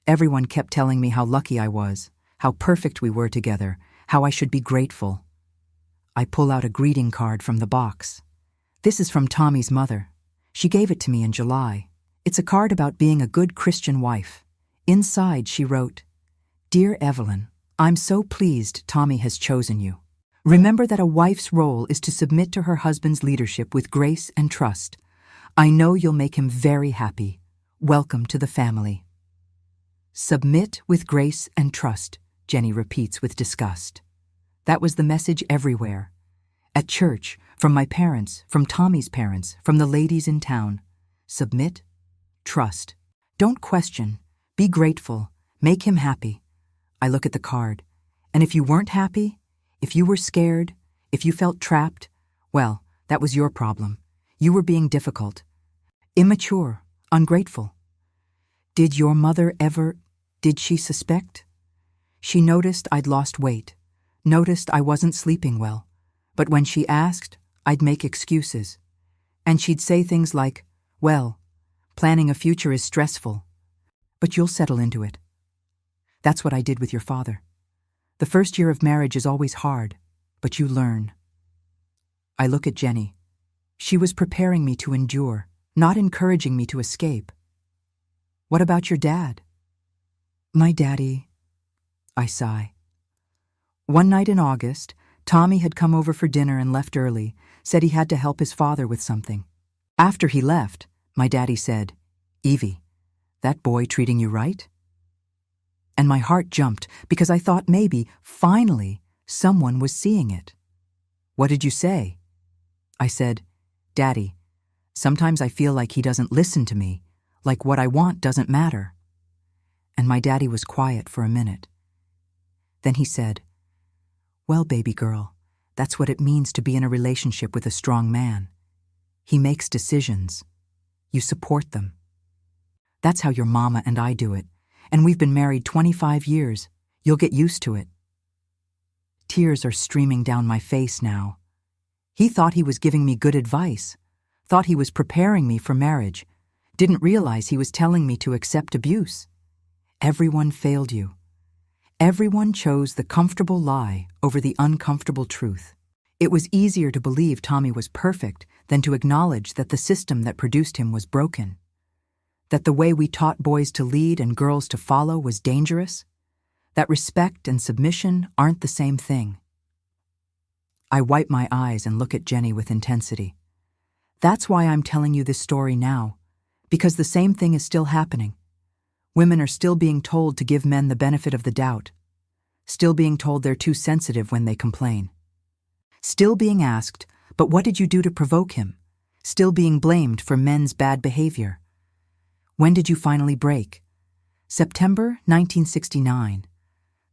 Everyone kept telling me how lucky I was, how perfect we were together, how I should be grateful. I pull out a greeting card from the box. This is from Tommy's mother. She gave it to me in July. It's a card about being a good Christian wife. Inside, she wrote, "Dear Evelyn, I'm so pleased Tommy has chosen you. Remember that a wife's role is to submit to her husband's leadership with grace and trust. I know you'll make him very happy. Welcome to the family." "Submit with grace and trust," Jenny repeats with disgust. That was the message everywhere. At church, from my parents, from Tommy's parents, from the ladies in town. Submit, trust. Don't question. Be grateful. Make him happy. I look at the card. And if you weren't happy, if you were scared, if you felt trapped, well, that was your problem. You were being difficult, immature, ungrateful. Did your mother did she suspect? She noticed I'd lost weight, noticed I wasn't sleeping well. But when she asked, I'd make excuses. And she'd say things like, "Well, planning a future is stressful, but you'll settle into it." That's what I did with your father. The first year of marriage is always hard, but you learn. I look at Jenny. She was preparing me to endure, not encouraging me to escape. "What about your dad?" "My daddy," I sigh. One night in August, Tommy had come over for dinner and left early, said he had to help his father with something. After he left, my daddy said, "Evie, that boy treating you right?" And my heart jumped because I thought maybe, finally, someone was seeing it. "What did you say?" I said, "Daddy, sometimes I feel like he doesn't listen to me, like what I want doesn't matter." And my daddy was quiet for a minute. Then he said, "Well, baby girl, that's what it means to be in a relationship with a strong man. He makes decisions. You support them. That's how your mama and I do it, and we've been married 25 years. You'll get used to it." Tears are streaming down my face now. He thought he was giving me good advice, thought he was preparing me for marriage, didn't realize he was telling me to accept abuse. Everyone failed you. Everyone chose the comfortable lie over the uncomfortable truth. It was easier to believe Tommy was perfect than to acknowledge that the system that produced him was broken. That the way we taught boys to lead and girls to follow was dangerous. That respect and submission aren't the same thing. I wipe my eyes and look at Jenny with intensity. That's why I'm telling you this story now, because the same thing is still happening. Women are still being told to give men the benefit of the doubt, still being told they're too sensitive when they complain, still being asked, "But what did you do to provoke him?" Still being blamed for men's bad behavior. When did you finally break? September 1969.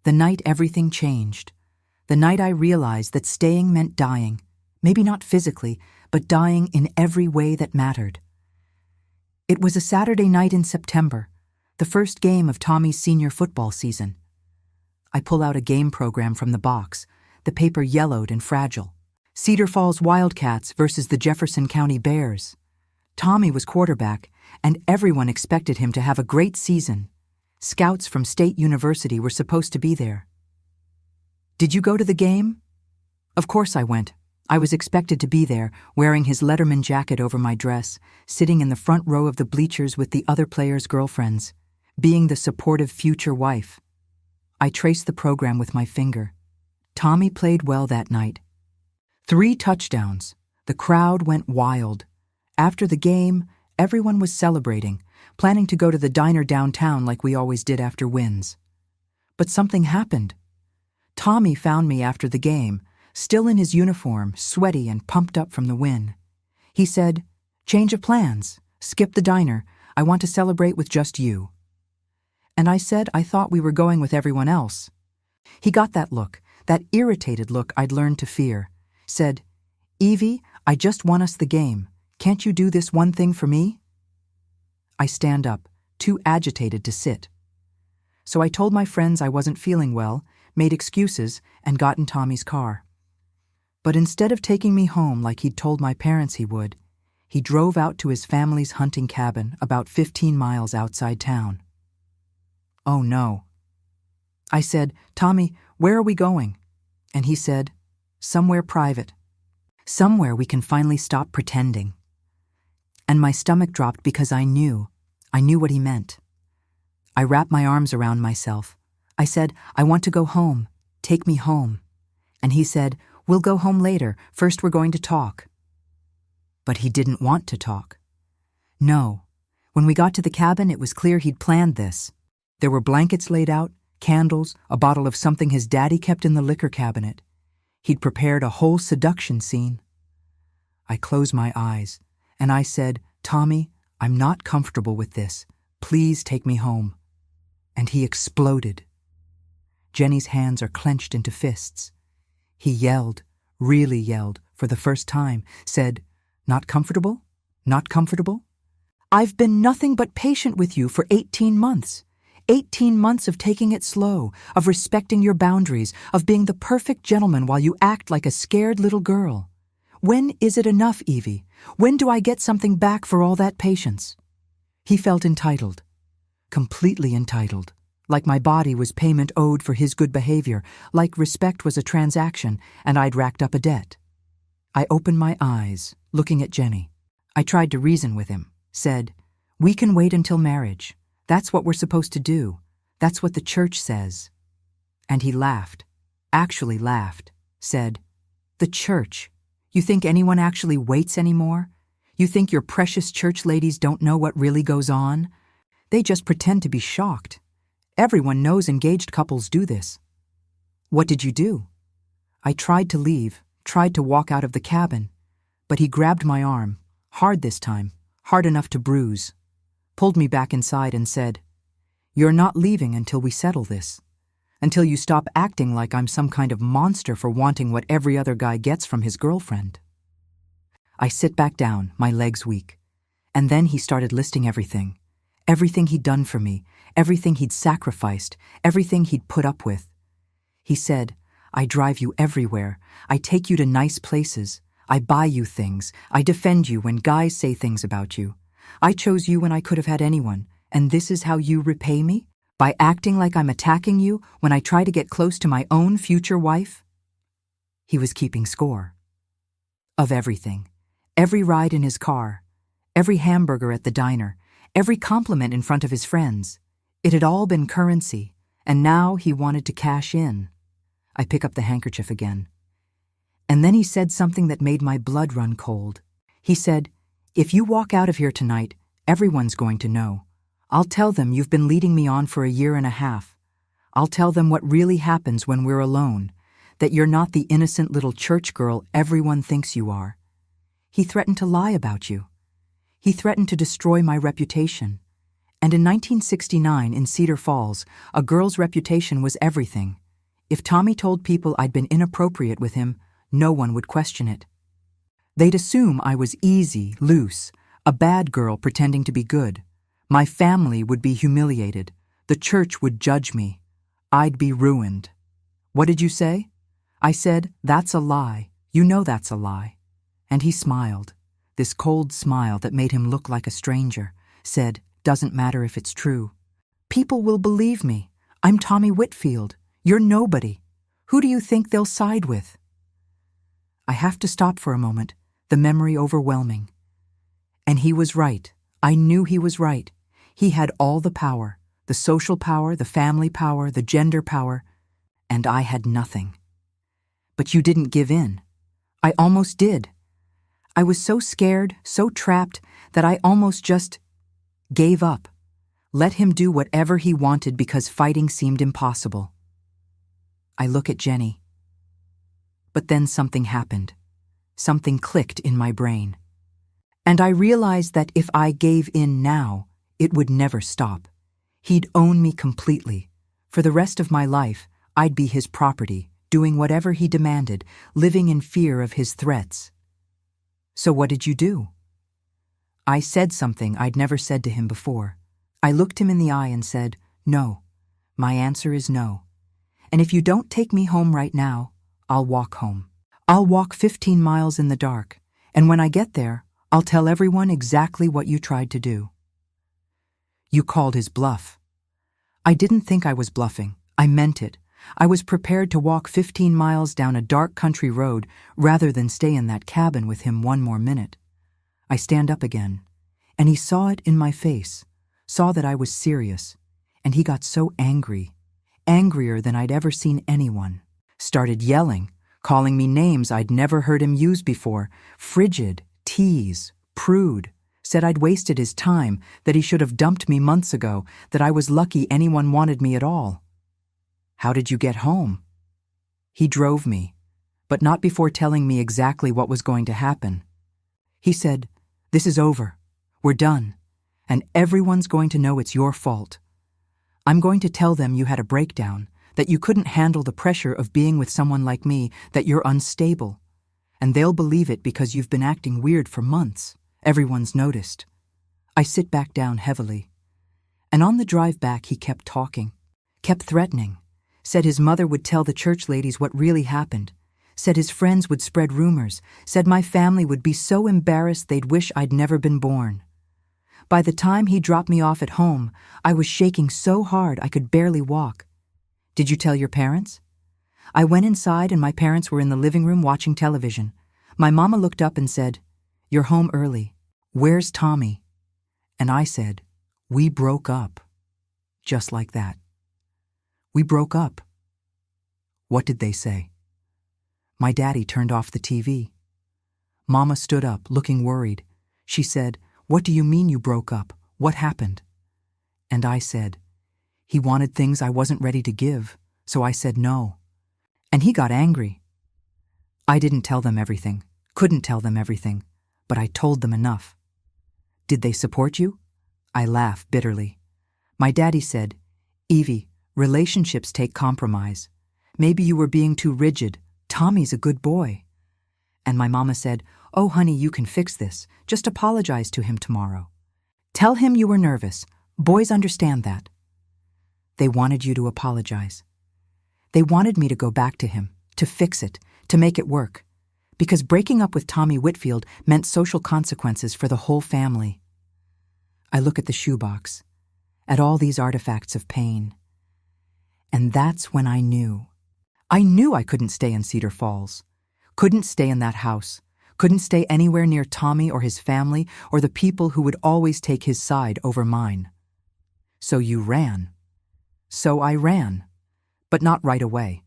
The night everything changed. The night I realized that staying meant dying, maybe not physically, but dying in every way that mattered. It was a Saturday night in September, the first game of Tommy's senior football season. I pull out a game program from the box, the paper yellowed and fragile. Cedar Falls Wildcats versus the Jefferson County Bears. Tommy was quarterback, and everyone expected him to have a great season. Scouts from State University were supposed to be there. "Did you go to the game?" Of course I went. I was expected to be there, wearing his Letterman jacket over my dress, sitting in the front row of the bleachers with the other players' girlfriends, being the supportive future wife. I traced the program with my finger. Tommy played well that night. 3 touchdowns. The crowd went wild. After the game, everyone was celebrating, planning to go to the diner downtown like we always did after wins. But something happened. Tommy found me after the game, still in his uniform, sweaty and pumped up from the win. He said, "Change of plans. Skip the diner. I want to celebrate with just you." And I said I thought we were going with everyone else. He got that look, that irritated look I'd learned to fear. Said, "Evie, I just won us the game. Can't you do this one thing for me?" I stand up, too agitated to sit. So I told my friends I wasn't feeling well, made excuses, and got in Tommy's car. But instead of taking me home like he'd told my parents he would, he drove out to his family's hunting cabin about 15 miles outside town. Oh no. I said, "Tommy, where are we going?" And he said, "Somewhere private. Somewhere we can finally stop pretending." And my stomach dropped because I knew what he meant. I wrapped my arms around myself. I said, "I want to go home. Take me home." And he said, "We'll go home later. First we're going to talk." But he didn't want to talk. No. When we got to the cabin, it was clear he'd planned this. There were blankets laid out, candles, a bottle of something his daddy kept in the liquor cabinet. He'd prepared a whole seduction scene. I closed my eyes, and I said, "Tommy, I'm not comfortable with this. Please take me home." And he exploded. Jenny's hands are clenched into fists. He yelled, really yelled, for the first time, said, "Not comfortable? Not comfortable? I've been nothing but patient with you for 18 months. 18 months of taking it slow, of respecting your boundaries, of being the perfect gentleman while you act like a scared little girl. When is it enough, Evie? When do I get something back for all that patience?" He felt entitled, completely entitled, like my body was payment owed for his good behavior, like respect was a transaction and I'd racked up a debt. I opened my eyes, looking at Jenny. I tried to reason with him, said, "We can wait until marriage. That's what we're supposed to do. That's what the church says." And he laughed. actually laughed, said, "The church. You think anyone actually waits anymore? You think your precious church ladies don't know what really goes on? They just pretend to be shocked. Everyone knows engaged couples do this." "What did you do?" I tried to leave, tried to walk out of the cabin, but he grabbed my arm, hard this time, hard enough to bruise, pulled me back inside and said, "You're not leaving until we settle this. Until you stop acting like I'm some kind of monster for wanting what every other guy gets from his girlfriend." I sit back down, my legs weak. And then he started listing everything. Everything he'd done for me, everything he'd sacrificed, everything he'd put up with. He said, "I drive you everywhere. I take you to nice places. I buy you things. I defend you when guys say things about you. I chose you when I could have had anyone. And this is how you repay me? By acting like I'm attacking you when I try to get close to my own future wife?" He was keeping score. Of everything. Every ride in his car. Every hamburger at the diner. Every compliment in front of his friends. It had all been currency, and now he wanted to cash in. I pick up the handkerchief again. And then he said something that made my blood run cold. He said, "If you walk out of here tonight, everyone's going to know. I'll tell them you've been leading me on for a year and a half. I'll tell them what really happens when we're alone, that you're not the innocent little church girl everyone thinks you are." He threatened to lie about you. He threatened to destroy my reputation. And in 1969 in Cedar Falls, a girl's reputation was everything. If Tommy told people I'd been inappropriate with him, no one would question it. They'd assume I was easy, loose, a bad girl pretending to be good. My family would be humiliated. The church would judge me. I'd be ruined. "What did you say?" I said, "That's a lie. You know that's a lie." And he smiled, this cold smile that made him look like a stranger, said, "Doesn't matter if it's true. People will believe me. I'm Tommy Whitfield. You're nobody. Who do you think they'll side with?" I have to stop for a moment, the memory overwhelming. And he was right. I knew he was right. He had all the power, the social power, the family power, the gender power, and I had nothing. "But you didn't give in." I almost did. I was so scared, so trapped, that I almost just gave up. Let him do whatever he wanted because fighting seemed impossible. I look at Jenny. But then something happened. Something clicked in my brain. And I realized that if I gave in now, it would never stop. He'd own me completely. For the rest of my life, I'd be his property, doing whatever he demanded, living in fear of his threats. "So what did you do?" I said something I'd never said to him before. I looked him in the eye and said, "No. My answer is no. And if you don't take me home right now, I'll walk home. I'll walk 15 miles in the dark, and when I get there, I'll tell everyone exactly what you tried to do." You called his bluff. I didn't think I was bluffing. I meant it. I was prepared to walk 15 miles down a dark country road rather than stay in that cabin with him one more minute. I stand up again, and he saw it in my face, saw that I was serious, and he got so angry, angrier than I'd ever seen anyone. Started yelling, calling me names I'd never heard him use before, frigid, tease, prude, said I'd wasted his time, that he should have dumped me months ago, that I was lucky anyone wanted me at all. "How did you get home?" He drove me, but not before telling me exactly what was going to happen. He said, "This is over. We're done. And everyone's going to know it's your fault. I'm going to tell them you had a breakdown, that you couldn't handle the pressure of being with someone like me, that you're unstable. And they'll believe it because you've been acting weird for months. Everyone's noticed." I sit back down heavily. And on the drive back, he kept talking, kept threatening. Said his mother would tell the church ladies what really happened. Said his friends would spread rumors. Said my family would be so embarrassed they'd wish I'd never been born. By the time he dropped me off at home, I was shaking so hard I could barely walk. "Did you tell your parents?" I went inside and my parents were in the living room watching television. My mama looked up and said, "You're home early. Where's Tommy?" And I said, "We broke up." Just like that. We broke up. What did they say? My daddy turned off the TV. Mama stood up, looking worried. She said, "What do you mean you broke up? What happened?" And I said, "He wanted things I wasn't ready to give, so I said no." And he got angry. I didn't tell them everything, couldn't tell them everything, but I told them enough. Did they support you? I laughed bitterly. My daddy said, "Evie, relationships take compromise. Maybe you were being too rigid. Tommy's a good boy." And my mama said, "Oh, honey, you can fix this. Just apologize to him tomorrow. Tell him you were nervous. Boys understand that." They wanted you to apologize. They wanted me to go back to him, to fix it, to make it work. Because breaking up with Tommy Whitfield meant social consequences for the whole family. I look at the shoebox, at all these artifacts of pain. And that's when I knew. I knew I couldn't stay in Cedar Falls. Couldn't stay in that house. Couldn't stay anywhere near Tommy or his family or the people who would always take his side over mine. So you ran. So I ran. But not right away.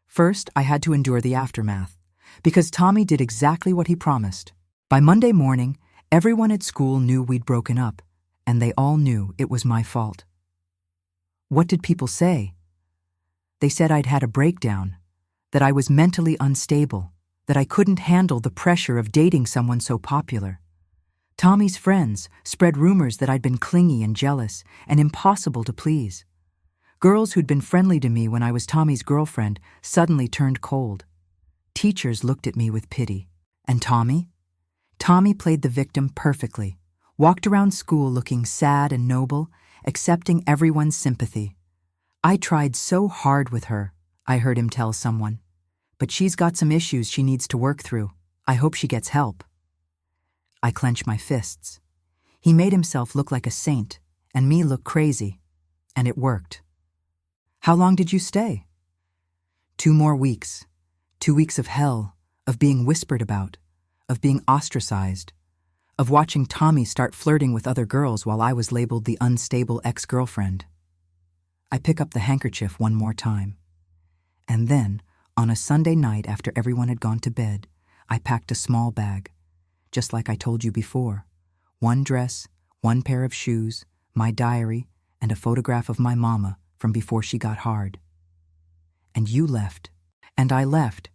First, I had to endure the aftermath, because Tommy did exactly what he promised. By Monday morning, everyone at school knew we'd broken up, and they all knew it was my fault. What did people say? They said I'd had a breakdown, that I was mentally unstable, that I couldn't handle the pressure of dating someone so popular. Tommy's friends spread rumors that I'd been clingy and jealous and impossible to please. Girls who'd been friendly to me when I was Tommy's girlfriend suddenly turned cold. Teachers looked at me with pity. And Tommy? Tommy played the victim perfectly, walked around school looking sad and noble, accepting everyone's sympathy. "I tried so hard with her," I heard him tell someone. "But she's got some issues she needs to work through. I hope she gets help." I clenched my fists. He made himself look like a saint, and me look crazy. And it worked. "How long did you stay?" 2 more weeks. 2 weeks of hell, of being whispered about, of being ostracized, of watching Tommy start flirting with other girls while I was labeled the unstable ex-girlfriend. I pick up the handkerchief one more time. And then, on a Sunday night after everyone had gone to bed, I packed a small bag, just like I told you before. 1 dress, 1 pair of shoes, my diary, and a photograph of my mama from before she got hard. And you left. And I left.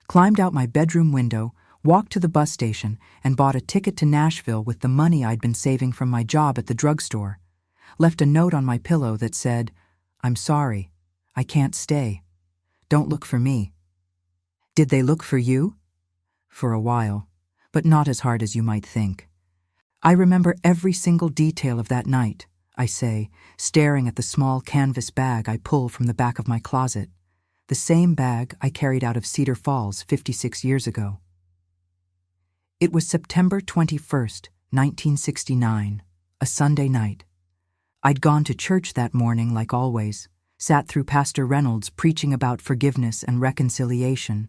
Climbed out my bedroom window, walked to the bus station, and bought a ticket to Nashville with the money I'd been saving from my job at the drugstore. Left a note on my pillow that said, "I'm sorry. I can't stay. Don't look for me." Did they look for you? For a while, but not as hard as you might think. I remember every single detail of that night, I say, staring at the small canvas bag I pull from the back of my closet, the same bag I carried out of Cedar Falls 56 years ago. It was September 21st, 1969, a Sunday night. I'd gone to church that morning like always, sat through Pastor Reynolds preaching about forgiveness and reconciliation,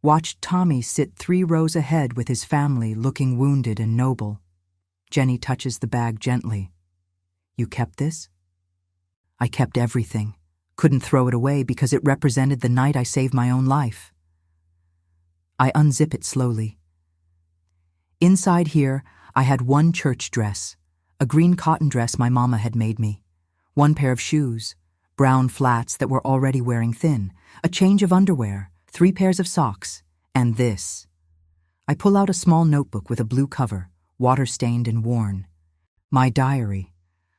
watched Tommy sit 3 rows ahead with his family looking wounded and noble. Jenny touches the bag gently. "You kept this?" I kept everything. Couldn't throw it away because it represented the night I saved my own life. I unzip it slowly. Inside here, I had 1 church dress, a green cotton dress my mama had made me, 1 pair of shoes, brown flats that were already wearing thin, a change of underwear, 3 pairs of socks, and this. I pull out a small notebook with a blue cover, water-stained and worn. My diary.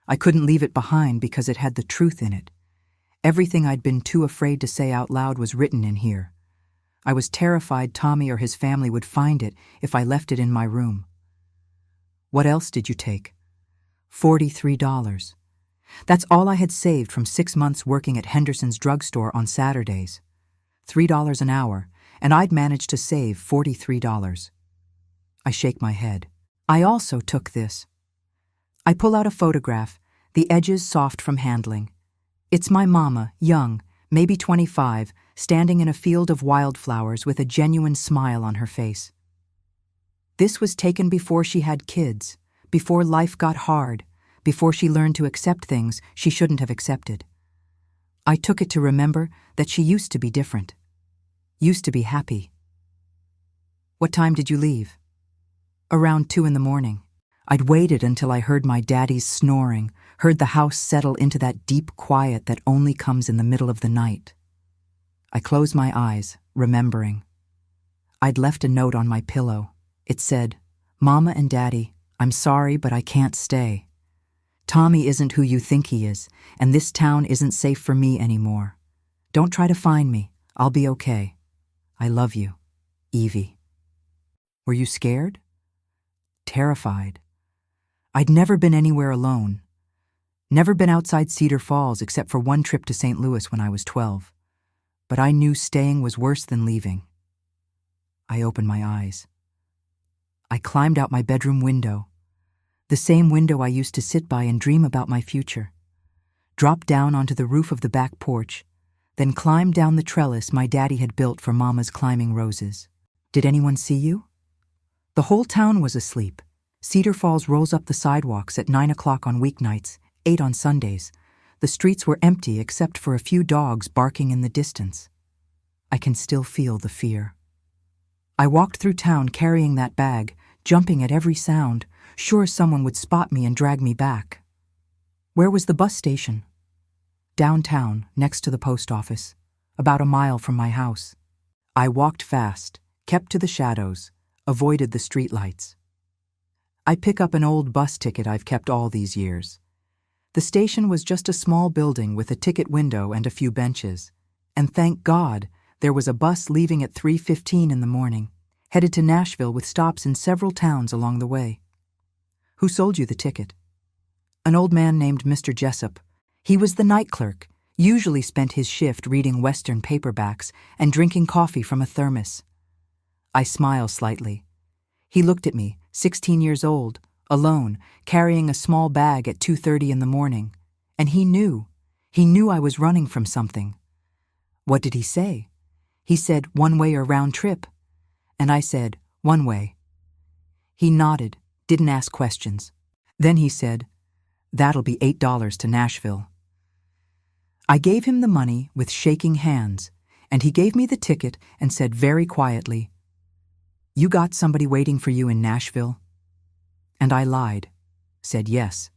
I couldn't leave it behind because it had the truth in it. Everything I'd been too afraid to say out loud was written in here. I was terrified Tommy or his family would find it if I left it in my room. What else did you take? $43. That's all I had saved from 6 months working at Henderson's drugstore on Saturdays. $3 an hour, and I'd managed to save $43. I shake my head. I also took this. I pull out a photograph, the edges soft from handling. It's my mama, young, maybe 25, standing in a field of wildflowers with a genuine smile on her face. This was taken before she had kids, before life got hard, before she learned to accept things she shouldn't have accepted. I took it to remember that she used to be different, used to be happy. What time did you leave? Around 2 a.m. I'd waited until I heard my daddy's snoring, heard the house settle into that deep quiet that only comes in the middle of the night. I closed my eyes, remembering. I'd left a note on my pillow. It said, "Mama and Daddy, I'm sorry, but I can't stay. Tommy isn't who you think he is, and this town isn't safe for me anymore. Don't try to find me. I'll be okay. I love you, Evie." Were you scared? Terrified. I'd never been anywhere alone. Never been outside Cedar Falls except for one trip to St. Louis when I was 12. But I knew staying was worse than leaving. I opened my eyes. I climbed out my bedroom window, the same window I used to sit by and dream about my future. Dropped down onto the roof of the back porch, then climbed down the trellis my daddy had built for Mama's climbing roses. Did anyone see you? The whole town was asleep. Cedar Falls rolls up the sidewalks at 9 o'clock on weeknights, 8 on Sundays. The streets were empty except for a few dogs barking in the distance. I can still feel the fear. I walked through town carrying that bag, jumping at every sound, sure someone would spot me and drag me back. Where was the bus station? Downtown, next to the post office, about a mile from my house. I walked fast, kept to the shadows, avoided the streetlights. I pick up an old bus ticket I've kept all these years. The station was just a small building with a ticket window and a few benches. And thank God, there was a bus leaving at 3:15 in the morning, headed to Nashville with stops in several towns along the way. Who sold you the ticket? An old man named Mr. Jessup. He was the night clerk, usually spent his shift reading Western paperbacks and drinking coffee from a thermos. I smiled slightly. He looked at me, 16 years old, alone, carrying a small bag at 2:30 in the morning, and he knew I was running from something. What did he say? He said, "One way or round trip?" And I said, "One way." He nodded, didn't ask questions. Then he said, "That'll be $8 to Nashville." I gave him the money with shaking hands, and he gave me the ticket and said very quietly, "You got somebody waiting for you in Nashville?" And I lied, said yes.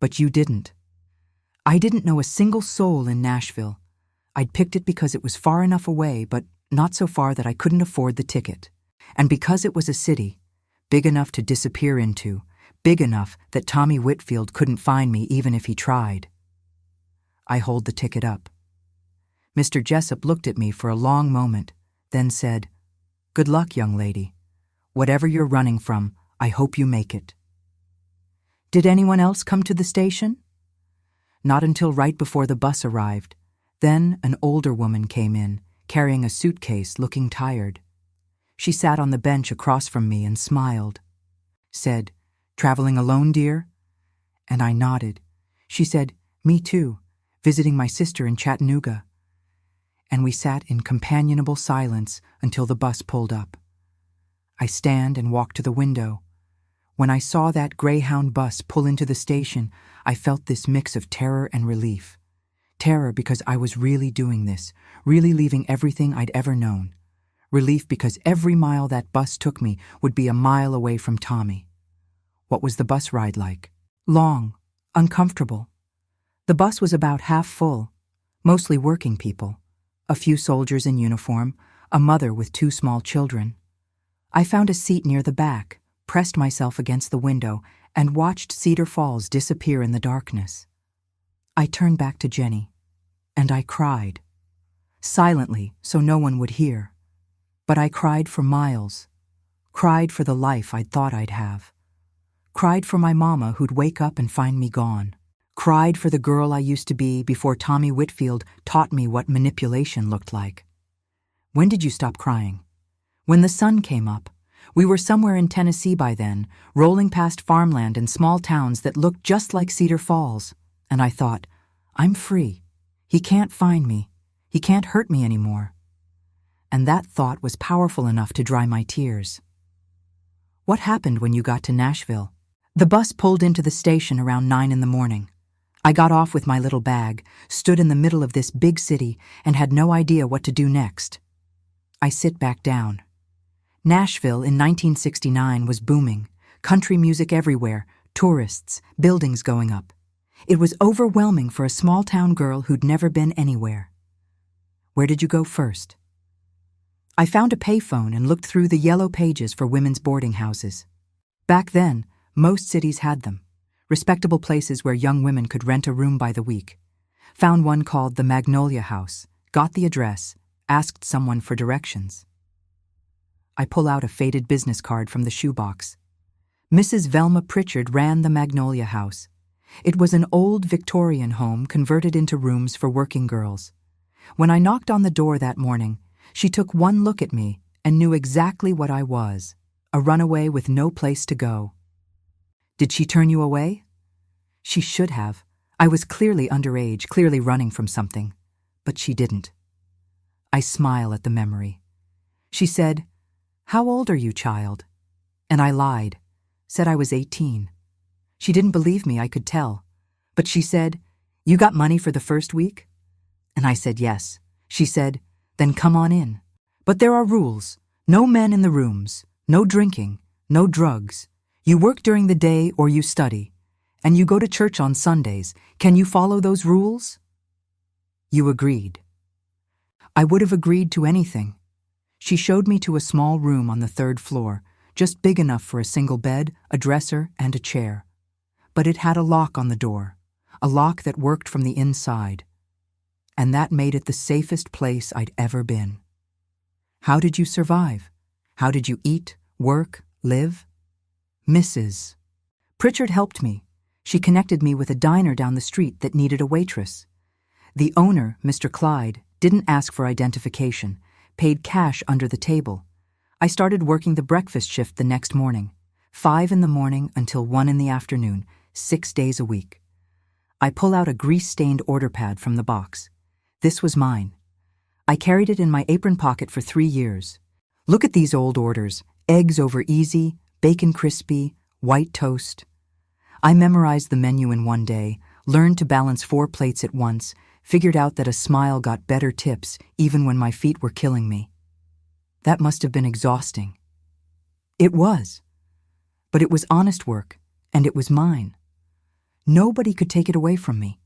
But you didn't. I didn't know a single soul in Nashville. I'd picked it because it was far enough away, but not so far that I couldn't afford the ticket. And because it was a city, big enough to disappear into, big enough that Tommy Whitfield couldn't find me even if he tried. I hold the ticket up. Mr. Jessup looked at me for a long moment, then said, "Good luck, young lady. Whatever you're running from, I hope you make it." Did anyone else come to the station? Not until right before the bus arrived. Then an older woman came in, carrying a suitcase, looking tired. She sat on the bench across from me and smiled. Said, "Traveling alone, dear?" And I nodded. She said, "Me too, visiting my sister in Chattanooga." And we sat in companionable silence until the bus pulled up. I stand and walk to the window. When I saw that Greyhound bus pull into the station, I felt this mix of terror and relief. Terror because I was really doing this, really leaving everything I'd ever known. Relief because every mile that bus took me would be a mile away from Tommy. What was the bus ride like? Long, uncomfortable. The bus was about half full, mostly working people. A few soldiers in uniform, a mother with 2 small children. I found a seat near the back, pressed myself against the window, and watched Cedar Falls disappear in the darkness. I turned back to Jenny, and I cried. Silently, so no one would hear. But I cried for miles. Cried for the life I'd thought I'd have. Cried for my mama who'd wake up and find me gone. Cried for the girl I used to be before Tommy Whitfield taught me what manipulation looked like. When did you stop crying? When the sun came up. We were somewhere in Tennessee by then, rolling past farmland and small towns that looked just like Cedar Falls. And I thought, I'm free. He can't find me. He can't hurt me anymore. And that thought was powerful enough to dry my tears. What happened when you got to Nashville? The bus pulled into the station around 9 in the morning. I got off with my little bag, stood in the middle of this big city, and had no idea what to do next. I sit back down. Nashville in 1969 was booming. Country music everywhere, tourists, buildings going up. It was overwhelming for a small-town girl who'd never been anywhere. Where did you go first? I found a payphone and looked through the yellow pages for women's boarding houses. Back then, most cities had them. Respectable places where young women could rent a room by the week. Found one called the Magnolia House, got the address, asked someone for directions. I pull out a faded business card from the shoebox. Mrs. Velma Pritchard ran the Magnolia House. It was an old Victorian home converted into rooms for working girls. When I knocked on the door that morning, she took one look at me and knew exactly what I was, a runaway with no place to go. Did she turn you away? She should have. I was clearly underage, clearly running from something. But she didn't. I smile at the memory. She said, "How old are you, child?" And I lied, said I was 18. She didn't believe me, I could tell. But she said, "You got money for the first week?" And I said yes. She said, "Then come on in. But there are rules. No men in the rooms, no drinking, no drugs. You work during the day or you study. And you go to church on Sundays. Can you follow those rules?" You agreed. I would have agreed to anything. She showed me to a small room on the 3rd floor, just big enough for a single bed, a dresser, and a chair. But it had a lock on the door, a lock that worked from the inside. And that made it the safest place I'd ever been. How did you survive? How did you eat, work, live? Mrs. Pritchard helped me. She connected me with a diner down the street that needed a waitress. The owner, Mr. Clyde, didn't ask for identification, paid cash under the table. I started working the breakfast shift the next morning, 5 in the morning until 1 in the afternoon, 6 days a week. I pull out a grease-stained order pad from the box. This was mine. I carried it in my apron pocket for 3 years. Look at these old orders: eggs over easy, bacon crispy, white toast. I memorized the menu in 1 day, learned to balance 4 plates at once, figured out that a smile got better tips even when my feet were killing me. That must have been exhausting. It was. But it was honest work, and it was mine. Nobody could take it away from me.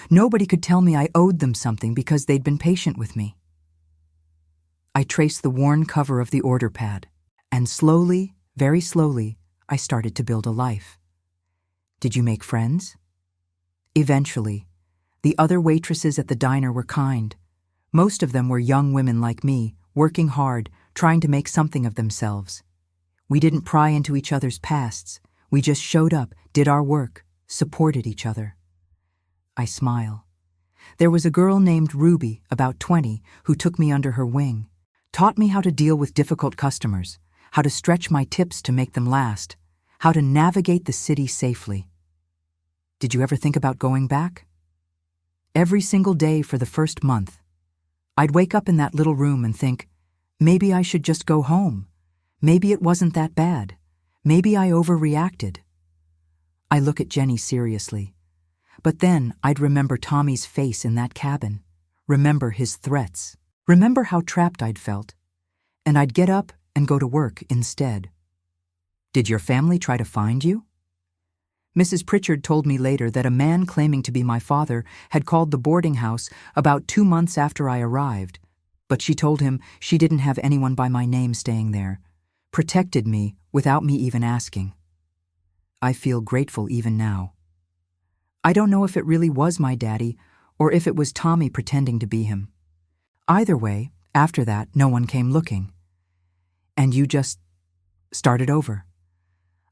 Nobody could tell me I owed them something because they'd been patient with me. I traced the worn cover of the order pad, and slowly, very slowly, I started to build a life. Did you make friends? Eventually. The other waitresses at the diner were kind. Most of them were young women like me, working hard, trying to make something of themselves. We didn't pry into each other's pasts. We just showed up, did our work, supported each other. I smile. There was a girl named Ruby, about 20, who took me under her wing, taught me how to deal with difficult customers, how to stretch my tips to make them last, how to navigate the city safely. Did you ever think about going back? Every single day for the first month, I'd wake up in that little room and think, maybe I should just go home. Maybe it wasn't that bad. Maybe I overreacted. I look at Jenny seriously. But then I'd remember Tommy's face in that cabin, remember his threats, remember how trapped I'd felt, and I'd get up and go to work instead. Did your family try to find you? Mrs. Pritchard told me later that a man claiming to be my father had called the boarding house about 2 months after I arrived, but she told him she didn't have anyone by my name staying there, protected me without me even asking. I feel grateful even now. I don't know if it really was my daddy or if it was Tommy pretending to be him. Either way, after that, no one came looking. And you just started over.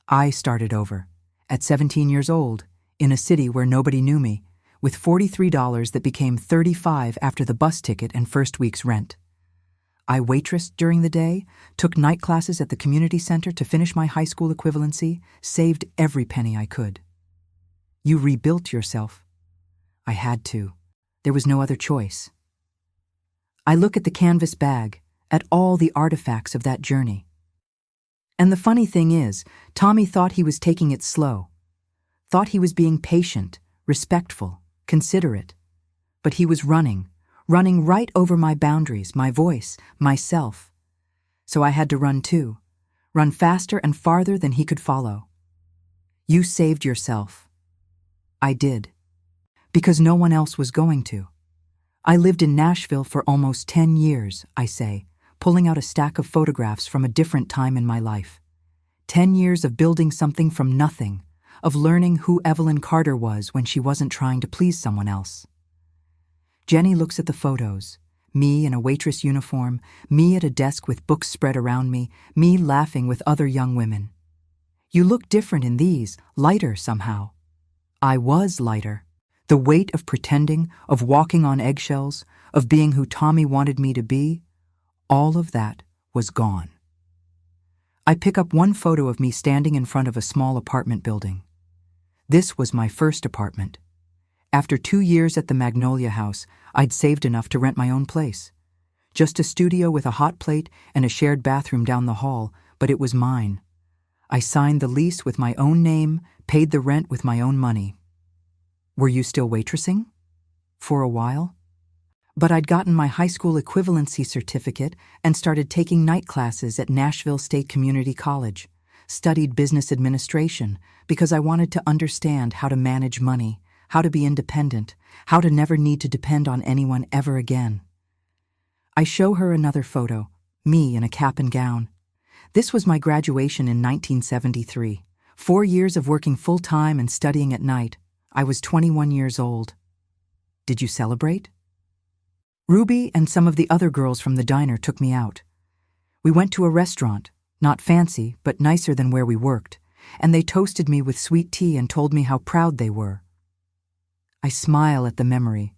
I started over. At 17 years old, in a city where nobody knew me, with $43 that became $35 after the bus ticket and first week's rent. I waitressed during the day, took night classes at the community center to finish my high school equivalency, saved every penny I could. You rebuilt yourself. I had to. There was no other choice. I look at the canvas bag, at all the artifacts of that journey. And the funny thing is, Tommy thought he was taking it slow, thought he was being patient, respectful, considerate. But he was running right over my boundaries, my voice, myself. So I had to run too, run faster and farther than he could follow. You saved yourself. I did. Because no one else was going to. I lived in Nashville for almost 10 years, I say, pulling out a stack of photographs from a different time in my life. 10 years of building something from nothing, of learning who Evelyn Carter was when she wasn't trying to please someone else. Jenny looks at the photos, me in a waitress uniform, me at a desk with books spread around me laughing with other young women. You look different in these, lighter somehow. I was lighter. The weight of pretending, of walking on eggshells, of being who Tommy wanted me to be, all of that was gone. I pick up one photo of me standing in front of a small apartment building. This was my first apartment. After 2 years at the Magnolia House, I'd saved enough to rent my own place. Just a studio with a hot plate and a shared bathroom down the hall, but it was mine. I signed the lease with my own name, paid the rent with my own money. Were you still waitressing? For a while. But I'd gotten my high school equivalency certificate and started taking night classes at Nashville State Community College, studied business administration because I wanted to understand how to manage money, how to be independent, how to never need to depend on anyone ever again. I show her another photo, me in a cap and gown. This was my graduation in 1973, 4 years of working full-time and studying at night. I was 21 years old. Did you celebrate? Ruby and some of the other girls from the diner took me out. We went to a restaurant, not fancy, but nicer than where we worked, and they toasted me with sweet tea and told me how proud they were. I smile at the memory.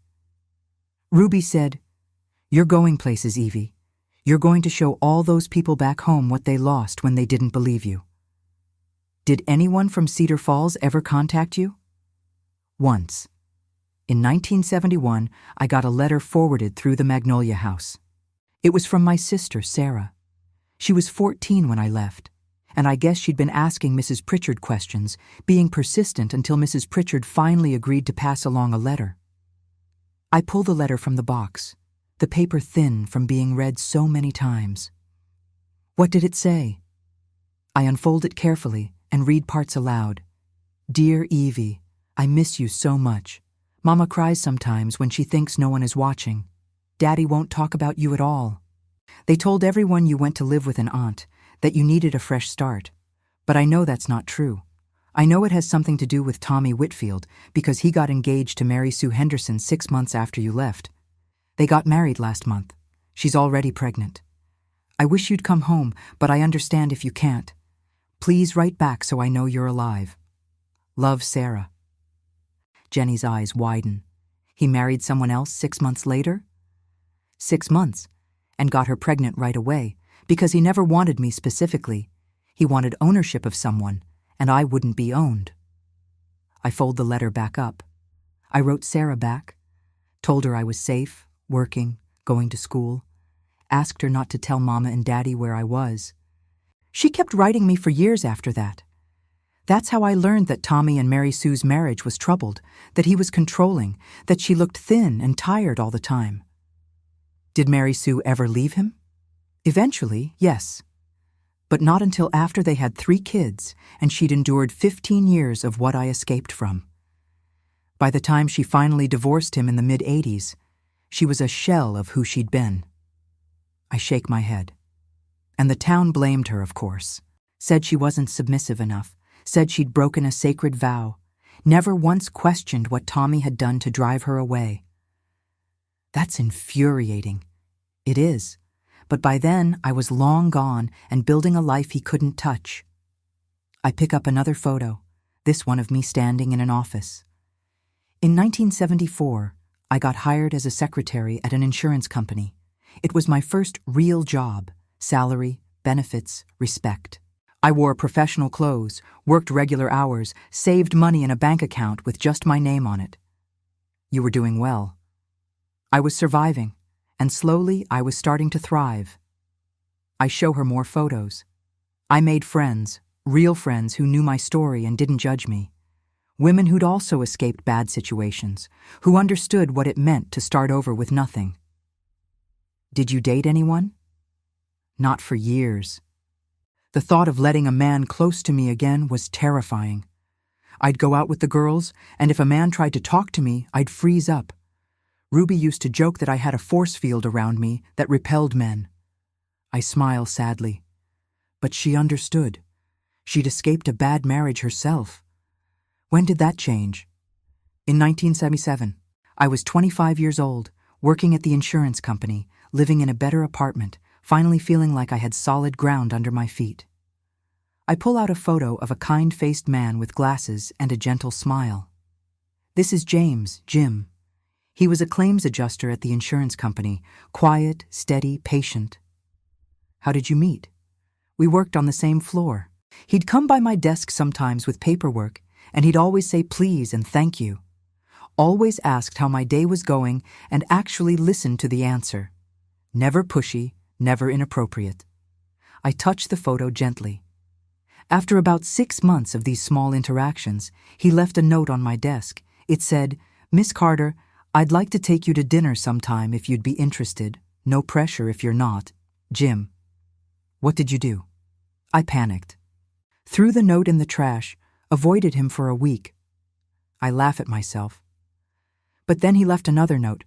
Ruby said, "You're going places, Evie. You're going to show all those people back home what they lost when they didn't believe you." Did anyone from Cedar Falls ever contact you? Once. In 1971, I got a letter forwarded through the Magnolia House. It was from my sister, Sarah. She was 14 when I left, and I guess she'd been asking Mrs. Pritchard questions, being persistent until Mrs. Pritchard finally agreed to pass along a letter. I pull the letter from the box, the paper thin from being read so many times. What did it say? I unfold it carefully and read parts aloud. "Dear Evie, I miss you so much. Mama cries sometimes when she thinks no one is watching. Daddy won't talk about you at all. They told everyone you went to live with an aunt, that you needed a fresh start. But I know that's not true. I know it has something to do with Tommy Whitfield because he got engaged to Mary Sue Henderson 6 months after you left. They got married last month. She's already pregnant. I wish you'd come home, but I understand if you can't. Please write back so I know you're alive. Love, Sarah." Jenny's eyes widen. He married someone else 6 months later? 6 months, and got her pregnant right away, because he never wanted me specifically. He wanted ownership of someone, and I wouldn't be owned. I fold the letter back up. I wrote Sarah back, told her I was safe, working, going to school, asked her not to tell Mama and Daddy where I was. She kept writing me for years after that. That's how I learned that Tommy and Mary Sue's marriage was troubled, that he was controlling, that she looked thin and tired all the time. Did Mary Sue ever leave him? Eventually, yes. But not until after they had 3 kids and she'd endured 15 years of what I escaped from. By the time she finally divorced him in the mid-'80s, she was a shell of who she'd been. I shake my head. And the town blamed her, of course, said she wasn't submissive enough, said she'd broken a sacred vow, never once questioned what Tommy had done to drive her away. That's infuriating. It is. But by then, I was long gone and building a life he couldn't touch. I pick up another photo, this one of me standing in an office. In 1974, I got hired as a secretary at an insurance company. It was my first real job, salary, benefits, respect. I wore professional clothes, worked regular hours, saved money in a bank account with just my name on it. You were doing well. I was surviving, and slowly I was starting to thrive. I show her more photos. I made friends, real friends who knew my story and didn't judge me. Women who'd also escaped bad situations, who understood what it meant to start over with nothing. Did you date anyone? Not for years. The thought of letting a man close to me again was terrifying. I'd go out with the girls, and if a man tried to talk to me, I'd freeze up. Ruby used to joke that I had a force field around me that repelled men. I smile sadly. But she understood. She'd escaped a bad marriage herself. When did that change? In 1977. I was 25 years old, working at the insurance company, living in a better apartment, finally feeling like I had solid ground under my feet. I pull out a photo of a kind-faced man with glasses and a gentle smile. This is James, Jim. He was a claims adjuster at the insurance company, quiet, steady, patient. How did you meet? We worked on the same floor. He'd come by my desk sometimes with paperwork, and he'd always say please and thank you. Always asked how my day was going and actually listened to the answer. Never pushy, never inappropriate. I touched the photo gently. After about 6 months of these small interactions, he left a note on my desk. It said, "Miss Carter, I'd like to take you to dinner sometime if you'd be interested. No pressure if you're not. Jim." What did you do? I panicked. Threw the note in the trash, avoided him for a week. I laugh at myself. But then he left another note.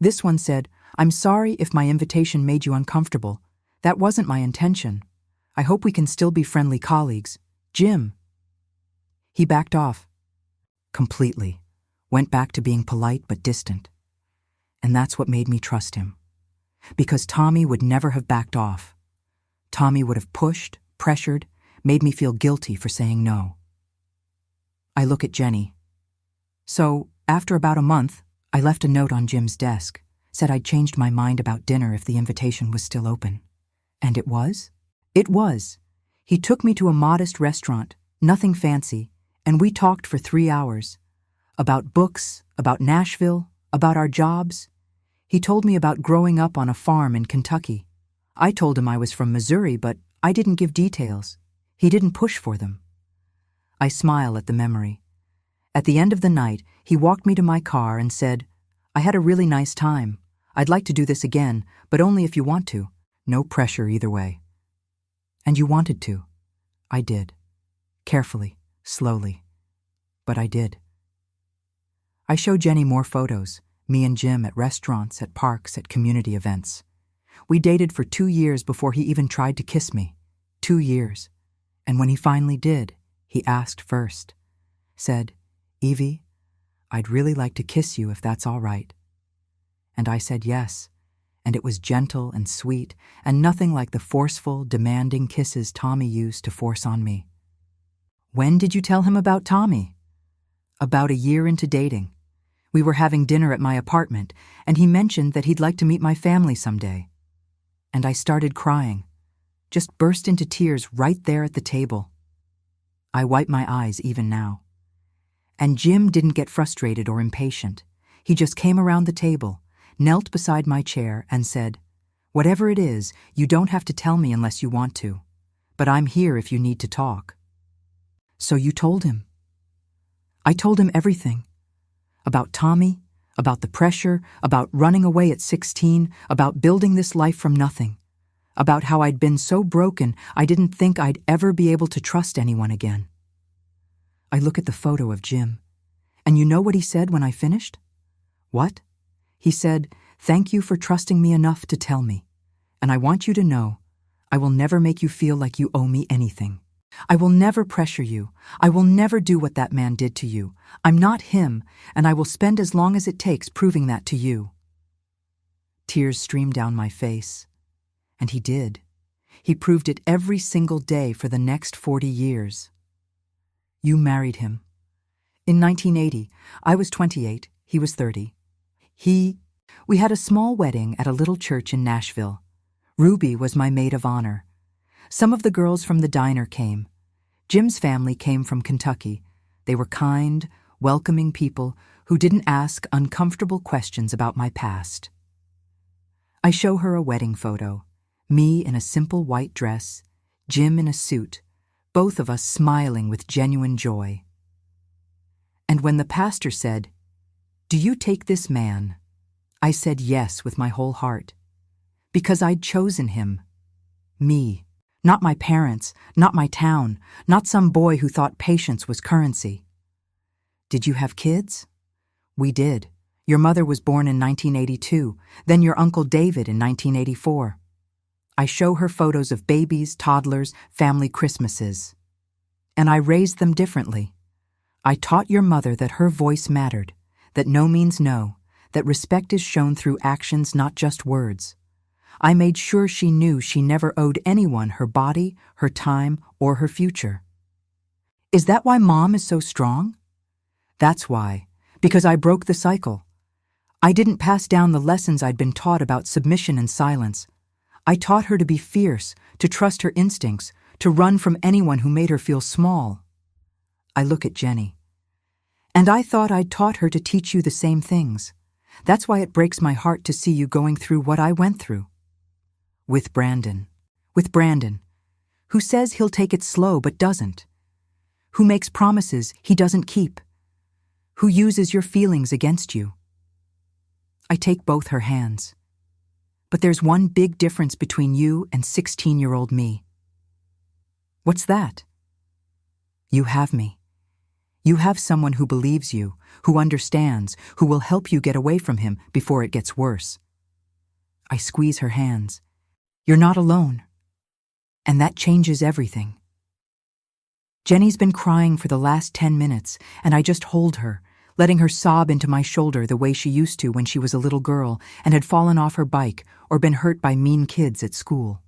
This one said, "I'm sorry if my invitation made you uncomfortable. That wasn't my intention. I hope we can still be friendly colleagues. Jim." He backed off. Completely. Went back to being polite but distant. And that's what made me trust him. Because Tommy would never have backed off. Tommy would have pushed, pressured, made me feel guilty for saying no. I look at Jenny. So, after about a month, I left a note on Jim's desk, said I'd changed my mind about dinner if the invitation was still open. And it was? It was. He took me to a modest restaurant, nothing fancy, and we talked for 3 hours. About books, about Nashville, about our jobs. He told me about growing up on a farm in Kentucky. I told him I was from Missouri, but I didn't give details. He didn't push for them. I smile at the memory. At the end of the night, he walked me to my car and said, "I had a really nice time. I'd like to do this again, but only if you want to. No pressure either way." And you wanted to. I did. Carefully, slowly. But I did. I show Jenny more photos, me and Jim at restaurants, at parks, at community events. We dated for 2 years before he even tried to kiss me. 2 years. And when he finally did, he asked first. Said, "Evie, I'd really like to kiss you if that's all right." And I said yes, and it was gentle and sweet and nothing like the forceful, demanding kisses Tommy used to force on me. When did you tell him about Tommy? About a year into dating. We were having dinner at my apartment, and he mentioned that he'd like to meet my family someday. And I started crying. Just burst into tears right there at the table. I wipe my eyes even now. And Jim didn't get frustrated or impatient. He just came around the table, knelt beside my chair, and said, "Whatever it is, you don't have to tell me unless you want to. But I'm here if you need to talk." So you told him. I told him everything. About Tommy, about the pressure, about running away at 16, about building this life from nothing, about how I'd been so broken I didn't think I'd ever be able to trust anyone again. I look at the photo of Jim, and you know what he said when I finished? What? He said, "Thank you for trusting me enough to tell me, and I want you to know, I will never make you feel like you owe me anything. I will never pressure you. I will never do what that man did to you. I'm not him, and I will spend as long as it takes proving that to you." Tears streamed down my face. And he did. He proved it every single day for the next 40 years. You married him. In 1980, I was 28, he was 30. We had a small wedding at a little church in Nashville. Ruby was my maid of honor. Some of the girls from the diner came. Jim's family came from Kentucky. They were kind, welcoming people who didn't ask uncomfortable questions about my past. I show her a wedding photo, me in a simple white dress, Jim in a suit, both of us smiling with genuine joy. And when the pastor said, "Do you take this man?" I said yes with my whole heart. Because I'd chosen him. Me. Not my parents, not my town, not some boy who thought patience was currency. Did you have kids? We did. Your mother was born in 1982, then your Uncle David in 1984. I show her photos of babies, toddlers, family Christmases. And I raised them differently. I taught your mother that her voice mattered, that no means no, that respect is shown through actions, not just words. I made sure she knew she never owed anyone her body, her time, or her future. Is that why Mom is so strong? That's why, because I broke the cycle. I didn't pass down the lessons I'd been taught about submission and silence. I taught her to be fierce, to trust her instincts, to run from anyone who made her feel small. I look at Jenny. And I thought I'd taught her to teach you the same things. That's why it breaks my heart to see you going through what I went through. With Brandon, who says he'll take it slow but doesn't, who makes promises he doesn't keep, who uses your feelings against you. I take both her hands. But there's one big difference between you and 16-year-old me. What's that? You have me. You have someone who believes you, who understands, who will help you get away from him before it gets worse. I squeeze her hands. You're not alone. And that changes everything. Jenny's been crying for the last 10 minutes, and I just hold her, letting her sob into my shoulder the way she used to when she was a little girl and had fallen off her bike or been hurt by mean kids at school.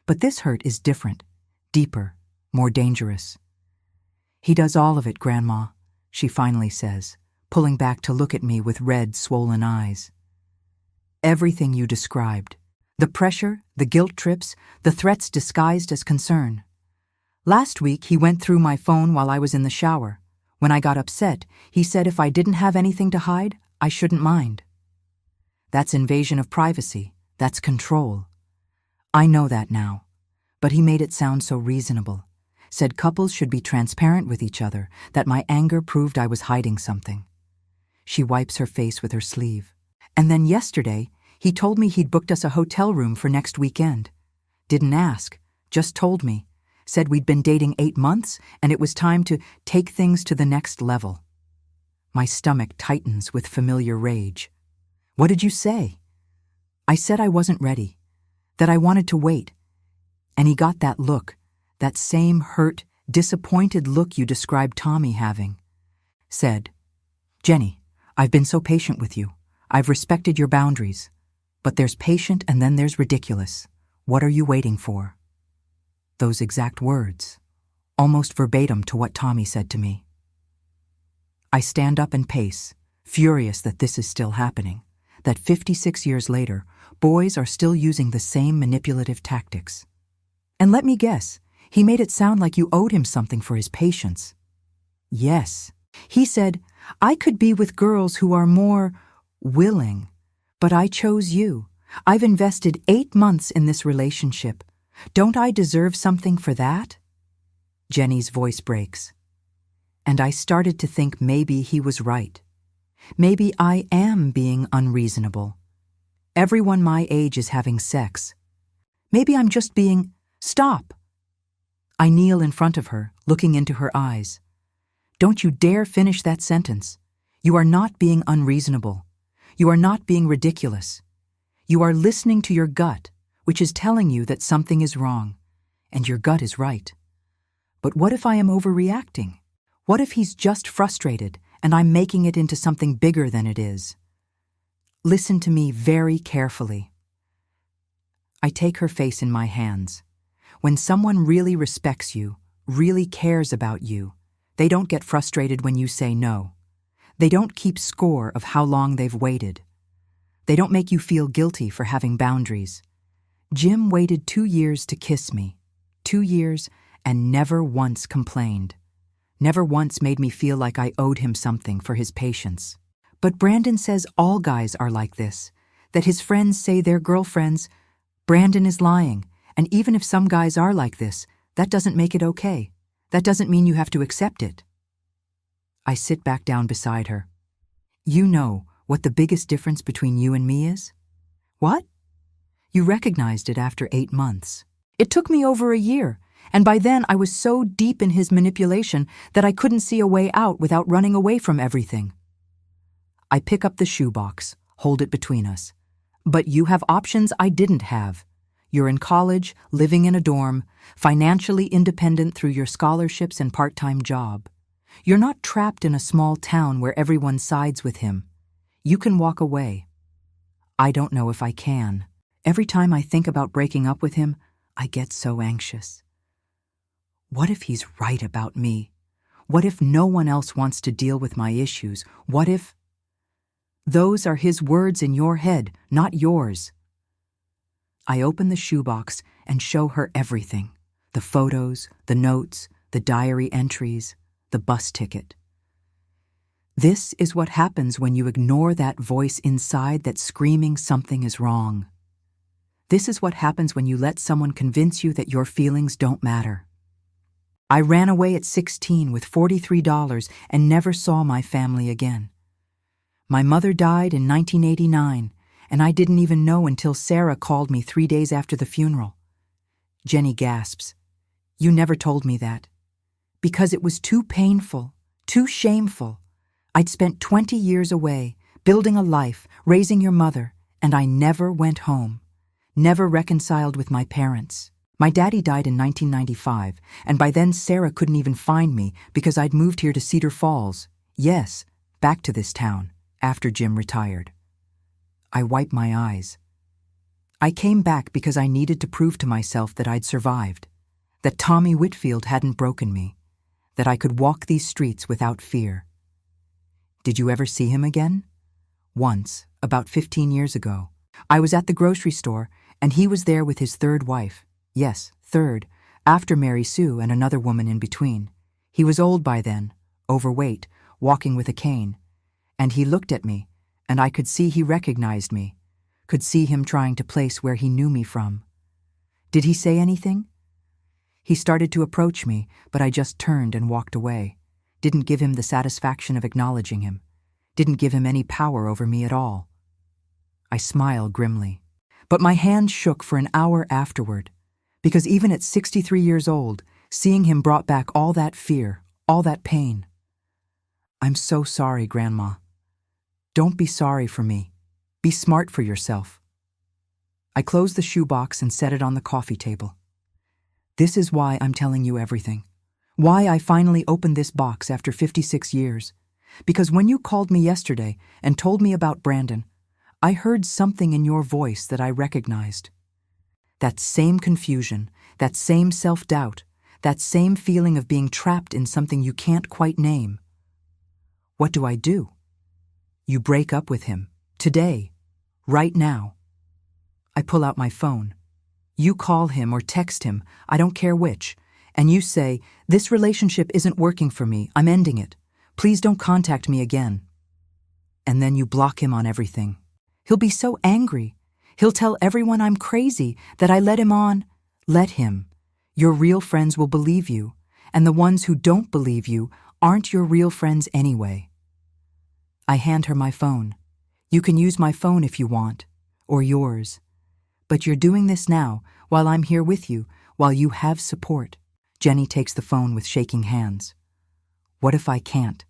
But this hurt is different, deeper, more dangerous. He does all of it, Grandma, she finally says, pulling back to look at me with red, swollen eyes. Everything you described. The pressure, the guilt trips, the threats disguised as concern. Last week, he went through my phone while I was in the shower. When I got upset, he said if I didn't have anything to hide, I shouldn't mind. That's invasion of privacy. That's control. I know that now. But he made it sound so reasonable. Said couples should be transparent with each other, that my anger proved I was hiding something. She wipes her face with her sleeve. And then yesterday, he told me he'd booked us a hotel room for next weekend. Didn't ask, just told me. Said we'd been dating 8 months and it was time to take things to the next level. My stomach tightens with familiar rage. What did you say? I said I wasn't ready, that I wanted to wait. And he got that look, that same hurt, disappointed look you described Tommy having. Said, Jenny, I've been so patient with you. I've respected your boundaries. But there's patient and then there's ridiculous. What are you waiting for? Those exact words, almost verbatim to what Tommy said to me. I stand up and pace, furious that this is still happening, that 56 years later, boys are still using the same manipulative tactics. And let me guess, he made it sound like you owed him something for his patience. Yes, he said, I could be with girls who are more willing. But I chose you. I've invested 8 months in this relationship. Don't I deserve something for that? Jenny's voice breaks. And I started to think maybe he was right. Maybe I am being unreasonable. Everyone my age is having sex. Maybe I'm just being... Stop! I kneel in front of her, looking into her eyes. Don't you dare finish that sentence. You are not being unreasonable. You are not being ridiculous. You are listening to your gut, which is telling you that something is wrong, and your gut is right. But what if I am overreacting? What if he's just frustrated and I'm making it into something bigger than it is? Listen to me very carefully. I take her face in my hands. When someone really respects you, really cares about you, they don't get frustrated when you say no. They don't keep score of how long they've waited. They don't make you feel guilty for having boundaries. Jim waited 2 years to kiss me. 2 years and never once complained. Never once made me feel like I owed him something for his patience. But Brandon says all guys are like this, that his friends say their girlfriends, Brandon is lying, and even if some guys are like this, that doesn't make it okay. That doesn't mean you have to accept it. I sit back down beside her. You know what the biggest difference between you and me is? What? You recognized it after 8 months. It took me over a year, and by then I was so deep in his manipulation that I couldn't see a way out without running away from everything. I pick up the shoebox, hold it between us. But you have options I didn't have. You're in college, living in a dorm, financially independent through your scholarships and part-time job. You're not trapped in a small town where everyone sides with him. You can walk away. I don't know if I can. Every time I think about breaking up with him, I get so anxious. What if he's right about me? What if no one else wants to deal with my issues? What if... Those are his words in your head, not yours. I open the shoebox and show her everything. The photos, the notes, the diary entries, the bus ticket. This is what happens when you ignore that voice inside that's screaming something is wrong. This is what happens when you let someone convince you that your feelings don't matter. I ran away at 16 with $43 and never saw my family again. My mother died in 1989, and I didn't even know until Sarah called me 3 days after the funeral. Jenny gasps. You never told me that. Because it was too painful, too shameful. I'd spent 20 years away, building a life, raising your mother, and I never went home. Never reconciled with my parents. My daddy died in 1995, and by then Sarah couldn't even find me because I'd moved here to Cedar Falls. Yes, back to this town, after Jim retired. I wipe my eyes. I came back because I needed to prove to myself that I'd survived, that Tommy Whitfield hadn't broken me, that I could walk these streets without fear. Did you ever see him again? Once, about 15 years ago. I was at the grocery store, and he was there with his third wife. Yes, third, after Mary Sue and another woman in between. He was old by then, overweight, walking with a cane. And he looked at me, and I could see he recognized me, could see him trying to place where he knew me from. Did he say anything? He started to approach me, but I just turned and walked away. Didn't give him the satisfaction of acknowledging him. Didn't give him any power over me at all. I smile grimly. But my hands shook for an hour afterward, because even at 63 years old, seeing him brought back all that fear, all that pain. I'm so sorry, Grandma. Don't be sorry for me. Be smart for yourself. I closed the shoebox and set it on the coffee table. This is why I'm telling you everything. Why I finally opened this box after 56 years. Because when you called me yesterday and told me about Brandon, I heard something in your voice that I recognized. That same confusion, that same self-doubt, that same feeling of being trapped in something you can't quite name. What do? You break up with him, today, right now. I pull out my phone. You call him or text him, I don't care which, and you say, this relationship isn't working for me, I'm ending it. Please don't contact me again. And then you block him on everything. He'll be so angry. He'll tell everyone I'm crazy, that I let him on. Let him. Your real friends will believe you, and the ones who don't believe you aren't your real friends anyway. I hand her my phone. You can use my phone if you want, or yours. But you're doing this now, while I'm here with you, while you have support. Jenny takes the phone with shaking hands. What if I can't?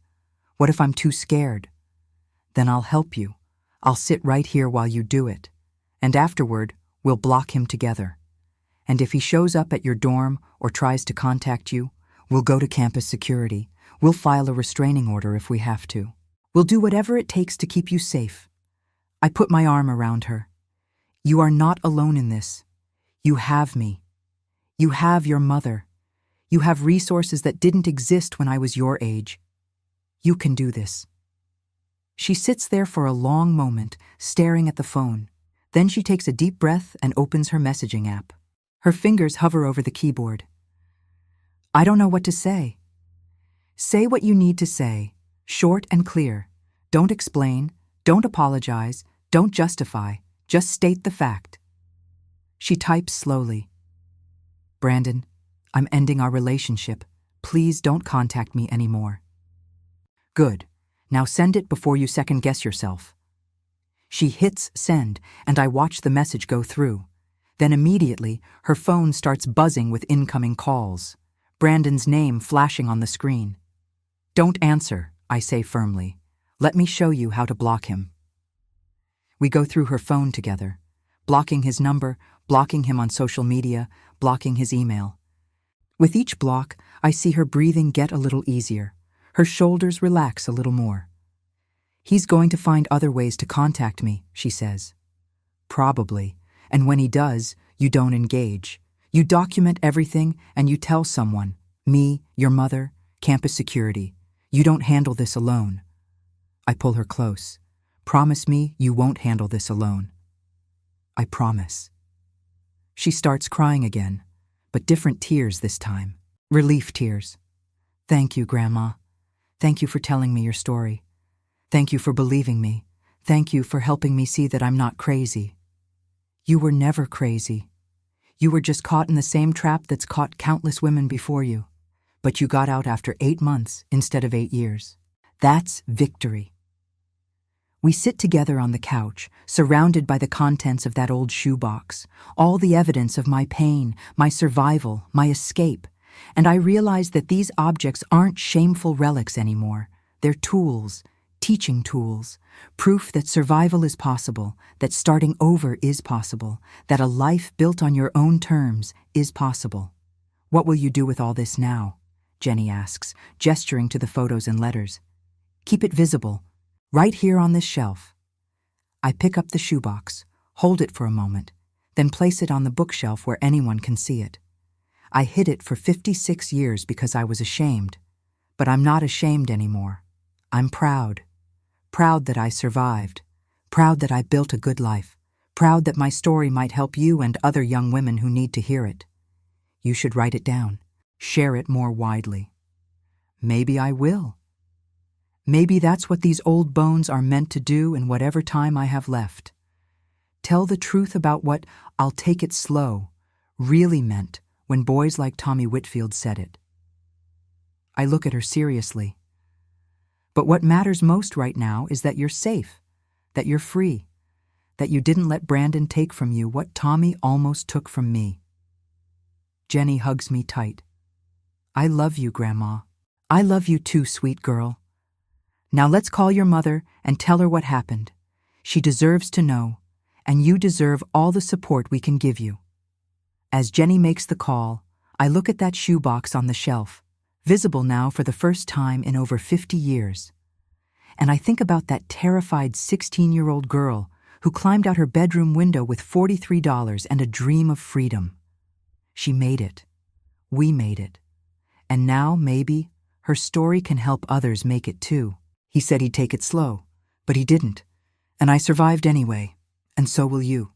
What if I'm too scared? Then I'll help you. I'll sit right here while you do it. And afterward, we'll block him together. And if he shows up at your dorm or tries to contact you, we'll go to campus security. We'll file a restraining order if we have to. We'll do whatever it takes to keep you safe. I put my arm around her. You are not alone in this. You have me. You have your mother. You have resources that didn't exist when I was your age. You can do this. She sits there for a long moment, staring at the phone. Then she takes a deep breath and opens her messaging app. Her fingers hover over the keyboard. I don't know what to say. Say what you need to say, short and clear. Don't explain, don't apologize, don't justify, just state the fact. She types slowly. Brandon, I'm ending our relationship. Please don't contact me anymore. Good. Now send it before you second-guess yourself. She hits send, and I watch the message go through. Then immediately, her phone starts buzzing with incoming calls. Brandon's name flashing on the screen. Don't answer, I say firmly. Let me show you how to block him. We go through her phone together, blocking his number, blocking him on social media, blocking his email. With each block, I see her breathing get a little easier, her shoulders relax a little more. He's going to find other ways to contact me, she says. Probably, and when he does, you don't engage. You document everything and you tell someone, me, your mother, campus security. You don't handle this alone. I pull her close. Promise me you won't handle this alone. I promise. She starts crying again, but different tears this time. Relief tears. Thank you, Grandma. Thank you for telling me your story. Thank you for believing me. Thank you for helping me see that I'm not crazy. You were never crazy. You were just caught in the same trap that's caught countless women before you. But you got out after 8 months instead of 8 years. That's victory. We sit together on the couch, surrounded by the contents of that old shoebox, all the evidence of my pain, my survival, my escape, and I realize that these objects aren't shameful relics anymore. They're tools, teaching tools, proof that survival is possible, that starting over is possible, that a life built on your own terms is possible. What will you do with all this now? Jenny asks, gesturing to the photos and letters. Keep it visible, right here on this shelf. I pick up the shoebox, hold it for a moment, then place it on the bookshelf where anyone can see it. I hid it for 56 years because I was ashamed, but I'm not ashamed anymore. I'm proud. Proud that I survived. Proud that I built a good life. Proud that my story might help you and other young women who need to hear it. You should write it down. Share it more widely. Maybe I will. Maybe that's what these old bones are meant to do in whatever time I have left. Tell the truth about what "I'll take it slow" really meant when boys like Tommy Whitfield said it. I look at her seriously. But what matters most right now is that you're safe, that you're free, that you didn't let Brandon take from you what Tommy almost took from me. Jenny hugs me tight. I love you, Grandma. I love you too, sweet girl. Now let's call your mother and tell her what happened. She deserves to know, and you deserve all the support we can give you. As Jenny makes the call, I look at that shoebox on the shelf, visible now for the first time in over 50 years. And I think about that terrified 16-year-old girl who climbed out her bedroom window with $43 and a dream of freedom. She made it. We made it. And now, maybe, her story can help others make it too. He said he'd take it slow, but he didn't. And I survived anyway, and so will you.